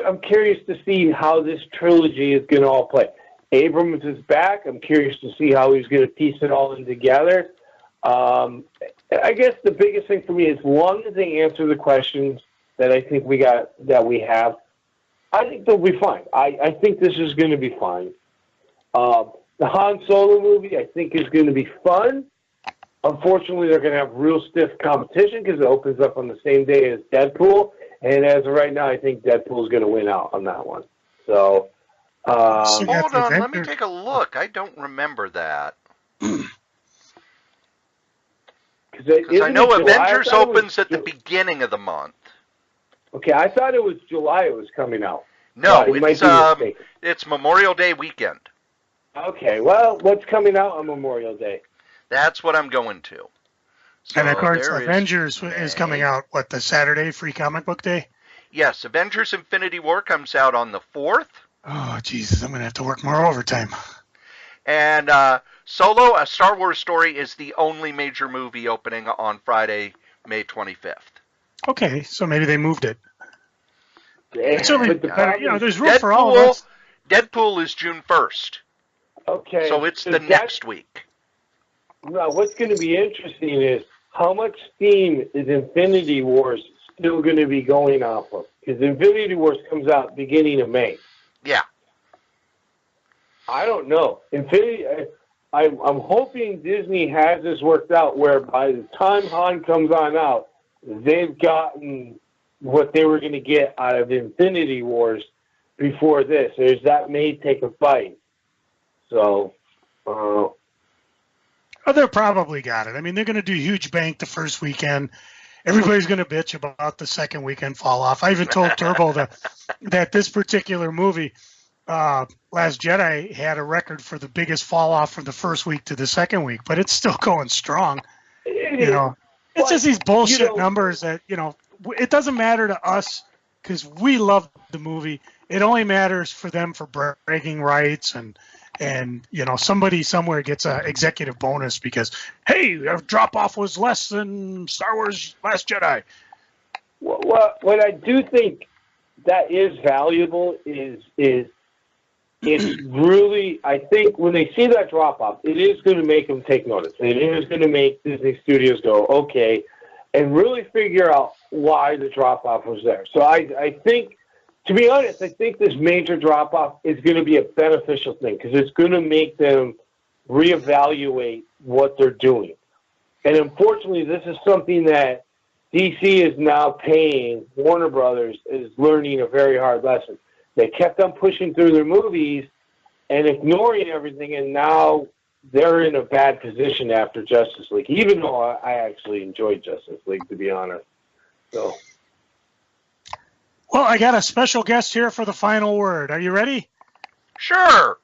I'm curious to see how this trilogy is going to all play. Abrams is back. I'm curious to see how he's going to piece it all in together. I guess the biggest thing for me is, as long as they answer the questions that I think we have, I think they'll be fine. I think this is going to be fine. The Han Solo movie, I think, is going to be fun. Unfortunately, they're going to have real stiff competition because it opens up on the same day as Deadpool. And as of right now, I think Deadpool is going to win out on that one. So, hold on, let me take a look. I don't remember that. Because I know Avengers opens at the beginning of the month. Okay, I thought it was July it was coming out. No, it's Memorial Day weekend. Okay, well, what's coming out on Memorial Day? That's what I'm going to. So and of course, Avengers is coming out, the Saturday, Free Comic Book Day? Yes, Avengers Infinity War comes out on the 4th. Oh, Jesus, I'm going to have to work more overtime. And Solo, A Star Wars Story is the only major movie opening on Friday, May 25th. Okay, so maybe they moved it. Yeah, there's room for all of us. Deadpool is June 1st. Okay. So it's the next week. Now, what's going to be interesting is how much steam is Infinity Wars still going to be going off of? Because Infinity Wars comes out beginning of May. Yeah. I don't know. I'm hoping Disney has this worked out where by the time Han comes on out, they've gotten what they were going to get out of Infinity Wars before this. That may take a bite. So, they'll probably got it. I mean, they're going to do huge bank the first weekend. Everybody's going to bitch about the second weekend fall off. I even told Turbo that this particular movie, Last Jedi, had a record for the biggest fall off from the first week to the second week, but it's still going strong. It's just these bullshit numbers that, it doesn't matter to us because we love the movie. It only matters for them for bragging rights and somebody somewhere gets an executive bonus because, hey, our drop-off was less than Star Wars Last Jedi. What I do think that is valuable is it's really, I think when they see that drop-off, it is going to make them take notice. It is going to make Disney Studios go, okay, and really figure out why the drop-off was there. So I think, to be honest, I think this major drop-off is going to be a beneficial thing because it's going to make them reevaluate what they're doing. And unfortunately, this is something that DC is now paying. Warner Brothers is learning a very hard lesson. They kept on pushing through their movies and ignoring everything, and now they're in a bad position after Justice League, even though I actually enjoyed Justice League, to be honest. So... Well, I got a special guest here for the final word. Are you ready? Sure.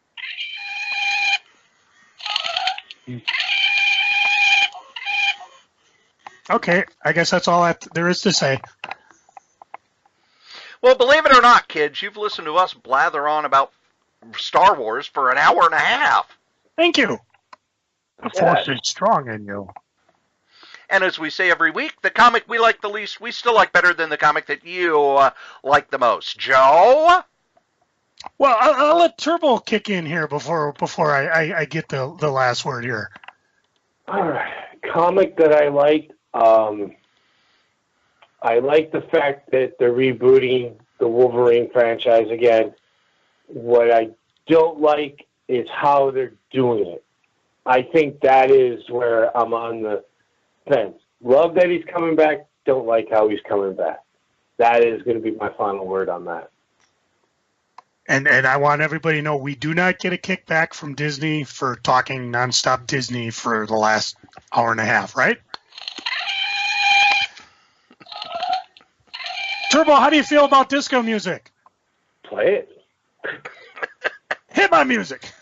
Okay, I guess that's all there is to say. Well, believe it or not, kids, you've listened to us blather on about Star Wars for an hour and a half. Thank you. The force is strong in you. And as we say every week, the comic we like the least, we still like better than the comic that you like the most. Joe? Well, I'll let Turbo kick in here before I get the last word here. All right. Comic that I liked, I like the fact that they're rebooting the Wolverine franchise again. What I don't like is how they're doing it. I think that is where I'm on the fence. Love that he's coming back. Don't like how he's coming back. That is going to be my final word on that. And I want everybody to know we do not get a kickback from Disney for talking nonstop Disney for the last hour and a half, right? Turbo, how do you feel about disco music? Play it. Hit my music.